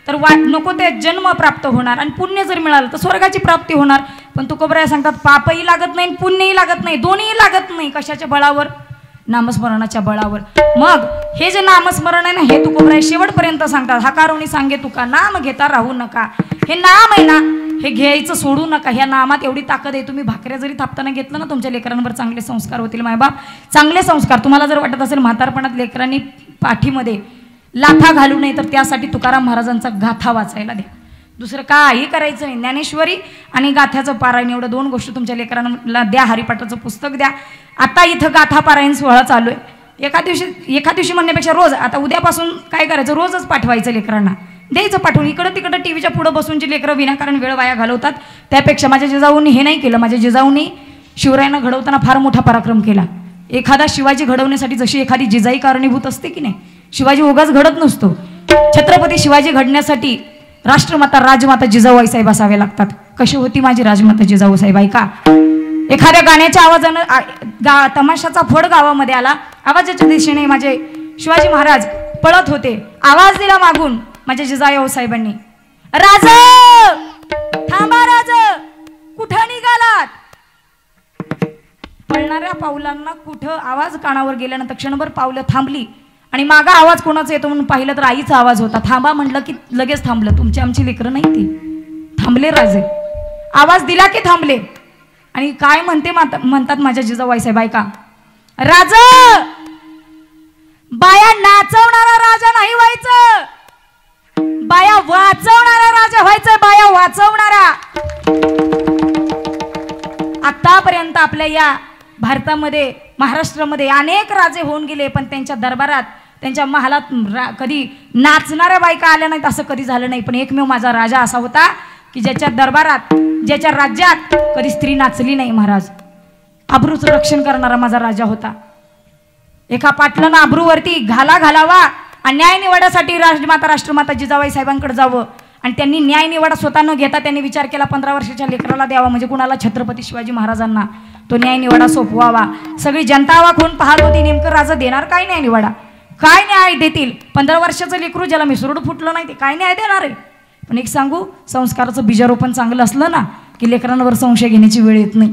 तर नको ते जन्म प्राप्त होणार आणि पुण्य जर मिळालं तर स्वर्गाची प्राप्ती होणार पण तुकोबराया सांगतात पापही लागत नाही पुण्यही लागत नाही दोन्हीही लागत नाही कशाच्या बळावर नामस्मरणाच्या बळावर मग हे जे नामस्मरण आहे ना हे तुकोबराया शेवटपर्यंत सांगतात हकारोनी सांगे तुका नाम घेता राहू नका हे नाम आहे ना हे घ्यायचं सोडू नका ह्या नामात एवढी ताकद आहे तुम्ही भाकऱ्या जरी थापताना घेतलं ना तुमच्या लेकरांवर चांगले संस्कार होतील मायबाप चांगले संस्कार तुम्हाला जर वाटत असेल म्हातारपणात लेकरांनी पाठीमध्ये लाथा घालू नये तर त्यासाठी तुकाराम महाराजांचा गाथा वाचायला द्या दुसरं काही करायचं नाही ज्ञानेश्वरी आणि गाथ्याचं पारायण एवढं दोन गोष्टी तुमच्या लेकरांना द्या हरिपाठाचं पुस्तक द्या आता इथं गाथा पारायण सोहळा चालू आहे एका दिवशी म्हणण्यापेक्षा रोज आता उद्यापासून काय करायचं रोजच पाठवायचं लेकरांना द्यायचं पाठवून इकडं तिकडं टीव्हीच्या पुढं बसून जी लेकरं विनाकारण वेळ वाया घालवतात त्यापेक्षा माझ्या जिजाऊंनी हे नाही केलं माझ्या जिजाऊंनी शिवरायांना घडवताना फार मोठा पराक्रम केला एखादा शिवाजी घडवण्यासाठी जशी एखादी जिजाई कारणीभूत असते की नाही शिवाजी उगाच घडत नसतो छत्रपती शिवाजी घडण्यासाठी राष्ट्रमाता राजमाता जिजाऊबाई साहेब असावे लागतात कशी होती माझी राजमाता जिजाऊ साहेब ऐका एखाद्या गाण्याच्या आवाजानं तमाशाचा फड गावामध्ये आला आवाजाच्या दिशेने माझे शिवाजी महाराज पळत होते आवाज दिला मागून माझ्या जिजाऊ साहेबांनी राज थांबा राज कुठं निघालात पळणाऱ्या पावलांना कुठं आवाज कानावर गेल्यानंतर क्षणभर पावलं थांबली आणि मागा आवाज कोणाचा येतो म्हणून पाहिलं तर आईचा आवाज होता थांबा म्हटलं की लगेच थांबलं तुमची आमची लेकरं नाही ती थांबले राजे आवाज दिला की थांबले आणि काय म्हणतात माझ्या जिजाऊ साहेब ऐका राज बाया नाचवणारा राजा नाही व्हायचं बाया वाचवणारा राजा व्हायचं बाया वाचवणारा आतापर्यंत आपल्या या भारतामध्ये महाराष्ट्रामध्ये अनेक राजे होऊन गेले पण त्यांच्या दरबारात त्यांच्या महालात कधी नाचणाऱ्या बायका आल्या नाहीत असं कधी झालं नाही पण एकमेव माझा राजा असा होता की ज्याच्या दरबारात ज्याच्या राज्यात कधी स्त्री नाचली नाही महाराज आबरूचं रक्षण करणारा माझा राजा होता एका पाटलानं आबरूवरती घालावा आणि न्याय निवाड्यासाठी राष्ट्रमाता जिजाबाई साहेबांकडे जावं आणि त्यांनी न्याय निवाडा स्वतः न घेता त्यांनी विचार केला 15 वर्षाच्या लेकराला द्यावा म्हणजे कुणाला छत्रपती शिवाजी महाराजांना तो न्याय निवाडा सोपवावा सगळी जनता आवाक होऊन पाहत होती नेमकं राजा देणार काय न्याय निवाडा काय न्याय देतील 15 वर्षाचं लेकरू ज्याला मिसरूड फुटलं नाही ते काय न्याय देणार आहे पण एक सांगू संस्काराचं बीजारोपण चांगलं असलं ना की लेकरांवर संशय घेण्याची वेळ येत नाही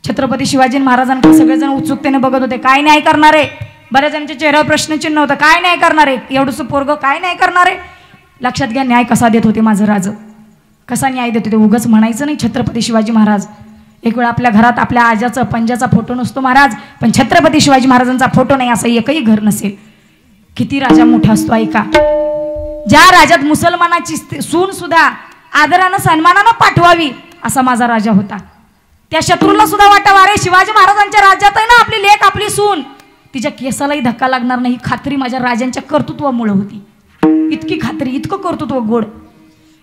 छत्रपती शिवाजी महाराजांकडे सगळेजण उत्सुकतेने बघत होते काय न्याय करणार आहे बऱ्याच जणांच्या चेहऱ्यावर प्रश्नचिन्ह होतं काय न्याय करणार आहे एवढंसं पोरगं काय न्याय करणार आहे लक्षात घ्या न्याय कसा देत होते माझं राज कसा न्याय देत होते उगाच म्हणायचं नाही छत्रपती शिवाजी महाराज एक वेळ आपल्या घरात आपल्या आजाचा पंजाचा फोटो नसतो महाराज पण छत्रपती शिवाजी महाराजांचा फोटो नाही असं एकही घर नसेल किती राजा मोठा असतो ऐका ज्या राज्यात मुसलमानाची सून सुद्धा आदरानं सन्मानानं पाठवावी असा माझा राजा होता त्या शत्रूला सुद्धा वाटावा अरे शिवाजी महाराजांच्या राज्यात आहे ना आपली लेक आपली सून तिच्या केसालाही धक्का लागणार नाही खात्री माझ्या राजांच्या कर्तृत्वामुळे होती इतकी खात्री इतकं कर्तृत्व गोड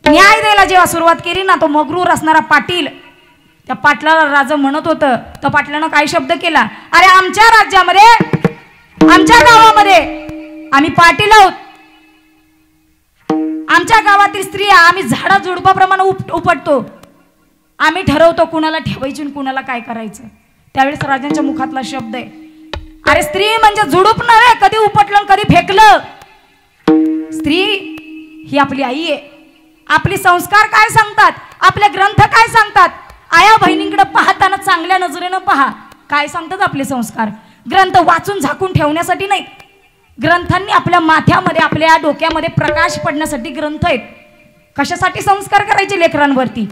न्याय द्यायला जेव्हा सुरुवात केली ना तो मगरूर असणारा पाटील त्या पाटलाला राजा म्हणत होतं त्या पाटलानं काय शब्द केला अरे आमच्या राज्यामध्ये आमच्या गावामध्ये आम्ही पाटील आहोत आमच्या गावातील स्त्रिया आम्ही झाडा झुडपाप्रमाणे उपटतो आम्ही ठरवतो कुणाला ठेवायची आणि कुणाला काय करायचं त्यावेळेस राजांच्या मुखातला शब्द आहे अरे स्त्री म्हणजे झुडूप नव्हे, कधी उपटलं कधी फेकलं. स्त्री ही आपली आई आहे. आपले संस्कार काय सांगतात, आपले ग्रंथ काय सांगतात. आया बहिणींकडे पाहताना चांगल्या नजरेनं पहा. काय सांगतात आपले संस्कार. ग्रंथ वाचून झाकून ठेवण्यासाठी नाही. ग्रंथांनी आपल्या माथ्यामध्ये आपल्या डोक्यामध्ये प्रकाश पडण्यासाठी ग्रंथ आहेत. कशासाठी संस्कार करायचे लेकरांवरती.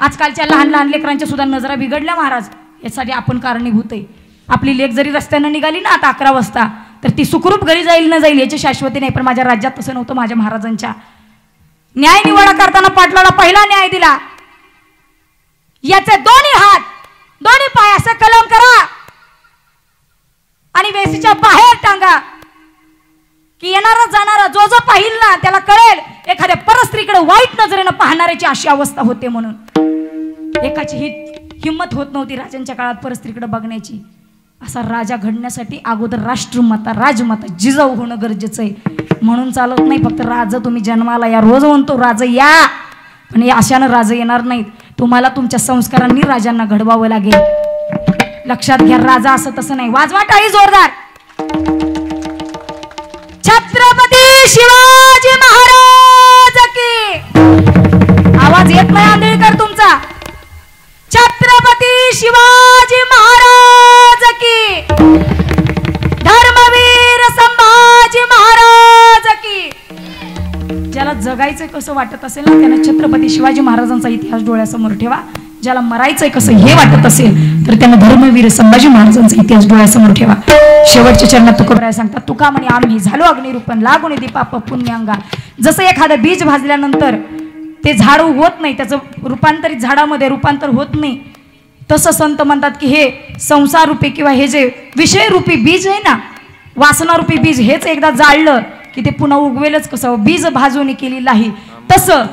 आजकालच्या लहान लहान लेकरांच्या सुद्धा नजरा बिघडल्या महाराज. यासाठी आपण कारणीभूत आहे. आपली लेक जरी रस्त्यानं निघाली ना आता 11 वाजता तर ती सुखरूप घरी जाईल न जाईल याची शाश्वती नाही. पण माझ्या राज्यात तसं नव्हतं. माझ्या महाराजांच्या न्याय निवाडा करताना पाटलाला पहिला न्याय दिला. याचे दोन्ही हात दोन्ही पाय असे कलम करा आणि वेशीच्या बाहेर टांगा की येणारा जाणारा जो जो पाहिल ना त्याला कळेल एखाद्या परस्त्रीकडे वाईट नजरेनं पाहणाऱ्याची अशी अवस्था होते. म्हणून एकाची ही हिंमत होत नव्हती राजांच्या काळात परस्त्रीकडे बघण्याची. असा राजा घडण्यासाठी अगोदर राष्ट्रमाता राजमाता जिजाऊ होणं गरजेचं आहे. म्हणून चालत नाही फक्त राज तुम्ही जन्माला या. रोज म्हणतो राज या, पण या अशानं राज येणार नाहीत. तुम्हाला तुमच्या संस्कारांनी राजांना घडवावं लागेल. लक्षात घ्या. राजा असं तसं नाही. वाजवा टाळी जोरदार. छत्रपती शिवाजी महाराज की. आवाज येत नाही आंधळीकर तुमचा. छत्रपती शिवाजी महाराज की. धर्मवीर संभाजी महाराज की. ज्याला जगायचं कसं वाटत असेल ना त्यानं छत्रपती शिवाजी महाराजांचा इतिहास डोळ्यासमोर ठेवा. ज्याला मरायचंय कसं हे वाटत असेल तर त्यानं धर्मवीर संभाजी महाराजांचा इतिहास डोळ्यासमोर ठेवा. शेवटच्या चरणात तुकोबराय सांगतात, तुका म्हणे आम्ही झालो अग्निरूपण लागून दीपाप पुण्यांगा. जसं एखादं बीज भाजल्यानंतर ते झाड होत नाही, त्याचं रूपांतरित झाडामध्ये रूपांतर होत नाही, तसं संत म्हणतात की हे संसार रूपी किंवा हे जे विषय रूपी बीज आहे ना, वासना रूपी बीज, हेच एकदा जाळलं की ते पुन्हा उगवेलच कसं. बीज भाजून केलेलं आहे तसं.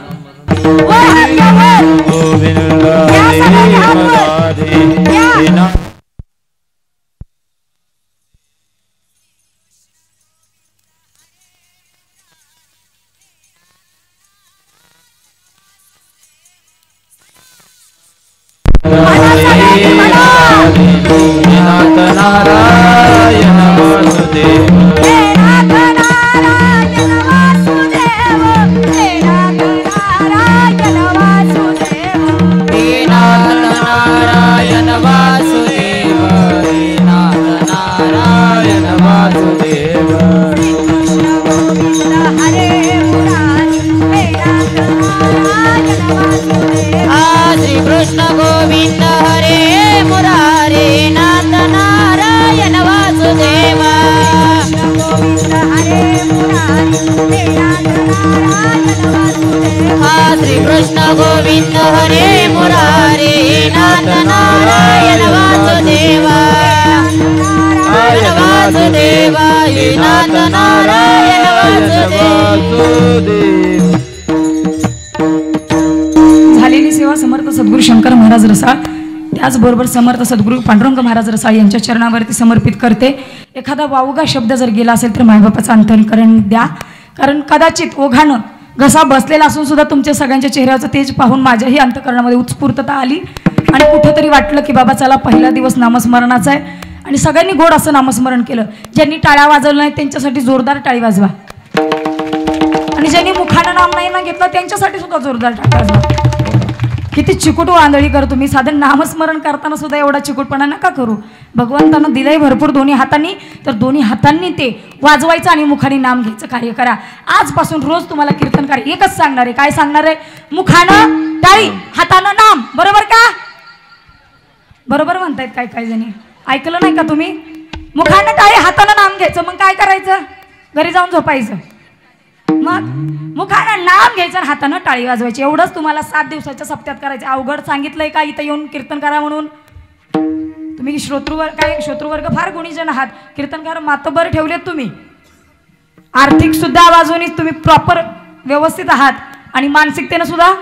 नारायण वासुदेव. कृष्ण गोविंद हरे मुरारे नाथ नारायण वासुदेव. श्री कृष्ण गोविंद हरे मुरारे नाथ नारायण वासुदेव. वासुदेव नाथ नारायण वासुदेव. झालेली सेवा समर्थ सद्गुरू शंकर महाराज रसाळ त्याचबरोबर समर्थ सद्गुरू पांडुरंग महाराज रसाळ यांच्या चरणावरती समर्पित करते. एखादा वावगा शब्द जर गेला असेल तर मायबापाचं अंतःकरण द्या. कारण कदाचित ओघानं घसा बसलेला असून सुद्धा तुमच्या सगळ्यांच्या चेहऱ्याचं तेज पाहून माझ्याही अंतःकरणामध्ये उत्स्फूर्तता आली आणि कुठेतरी वाटलं की बाबा चला पहिला दिवस नामस्मरणाचा आहे आणि सगळ्यांनी गोड असं नामस्मरण केलं. ज्यांनी टाळ्या वाजवल्या नाही त्यांच्यासाठी जोरदार टाळी वाजवा आणि ज्यांनी मुखानं नाम नाही ना घेतलं त्यांच्यासाठी सुद्धा जोरदार टाळी वाजवा. किती चिकुटू आंधळी कर तुम्ही. साधन नामस्मरण करताना सुद्धा एवढा चिकुटपणा नका करू. भगवंतानं दिलंय भरपूर दोन्ही हातांनी, तर दोन्ही हातांनी ते वाजवायचं आणि मुखाने नाम घ्यायचं कार्य करा. आजपासून रोज तुम्हाला कीर्तन कार्य एकच सांगणार आहे. काय सांगणार आहे? मुखानं टाळी हातानं नाम. बरोबर का? बरोबर म्हणतायत काय काय जणी. ऐकलं नाही का तुम्ही? मुखानं टाळी हातानं नाम घ्यायचं. मग काय करायचं? घरी जाऊन झोपायचं. मग मुखानं नाम घ्यायचं आणि हातानं टाळी वाजवायची. एवढंच तुम्हाला 7 दिवसाच्या सप्त्यात करायचं. अवघड सांगितलंय का इथं येऊन कीर्तन करा म्हणून? तुम्ही श्रोतृवर्ग फार गुणीजन आहात. कीर्तनकार मातबर ठेवलेत तुम्ही. आर्थिक सुद्धा बाजूनी तुम्ही प्रॉपर व्यवस्थित आहात आणि मानसिकतेनं सुद्धा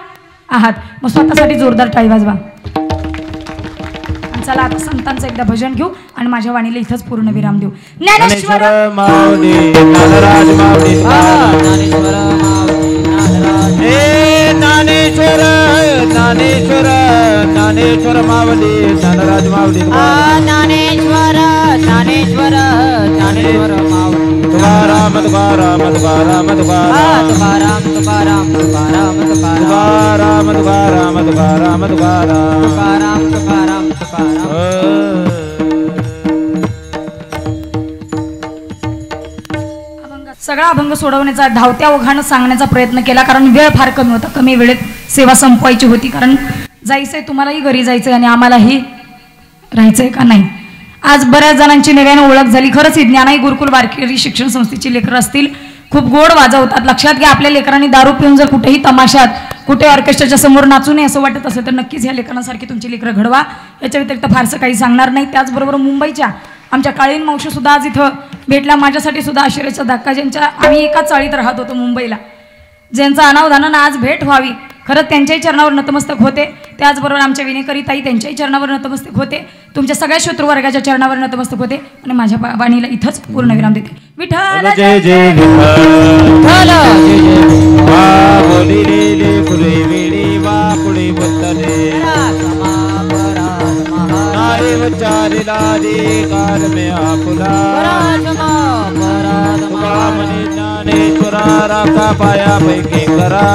आहात. मग स्वतःसाठी जोरदार टाळी वाजवा. चला आता संतांचं एकदा भजन घेऊ आणि माझ्या वाणीला इथंच पूर्ण विराम देऊ. ज्ञानेश्वर माऊली नागराज माऊली. ज्ञानेश्वर ज्ञानेश्वर ज्ञानेश्वर माऊली नागराज माऊली. ज्ञानेश्वर ज्ञानेश्वर तुकाराम तुकाराम तुकाराम तुकाराम तुकाराम तुकाराम तुकाराम तुकाराम तुकाराम तुकाराम तुकाराम तुकाराम तुकाराम सगळा अभंग सोडवण्याचा धावत्या ओघानं सांगण्याचा प्रयत्न केला, कारण वेळ फार कमी होता. कमी वेळेत सेवा संपवायची होती, कारण जायचंय तुम्हालाही घरी जायचंय आणि आम्हालाही राहायचंय का नाही. आज बऱ्याच जणांची नव्याने ओळख झाली. खरंच ही ज्ञानाई गुरुकुल वारकरी शिक्षण संस्थेची लेकरं असतील, खूप गोड वाजवतात. लक्षात घ्या, आपल्या लेकरांनी दारू पिऊन जर कुठेही तमाशात, कुठे ऑर्केस्ट्राच्या समोर नाचू नये असं वाटत असेल तर नक्कीच ह्या लेकरांसारखी तुमची लेकरं घडवा. याच्या व्यतिरिक्त फारसं काही सांगणार नाही. त्याचबरोबर मुंबईच्या आमच्या काळीन मावशी सुद्धा आज इथं भेटल्या. माझ्यासाठी सुद्धा आश्चर्याचा धक्का, ज्यांच्या आम्ही एकाच चाळीत राहत होतो मुंबईला, ज्यांचा अनावधानानं आज भेट व्हावी, खरंच त्यांच्याही चरणावर नतमस्तक होते. त्याचबरोबर आमच्या विनेकरी ताई त्यांच्याही चरणावर नतमस्तक होते. तुमच्या सगळ्या शत्रुवर्गाच्या चरणावर नतमस्तक होते. आणि माझ्या वाणीला इथंच पूर्णविराम देते. विठ्ठल जय जय विठ्ठल वा बोली रे पुढे वेळी वा पुढे बोलतले नारे वचारिला दे काल में आपुला मनी ज्ञानेश्वरा राखा पाया पैकी करा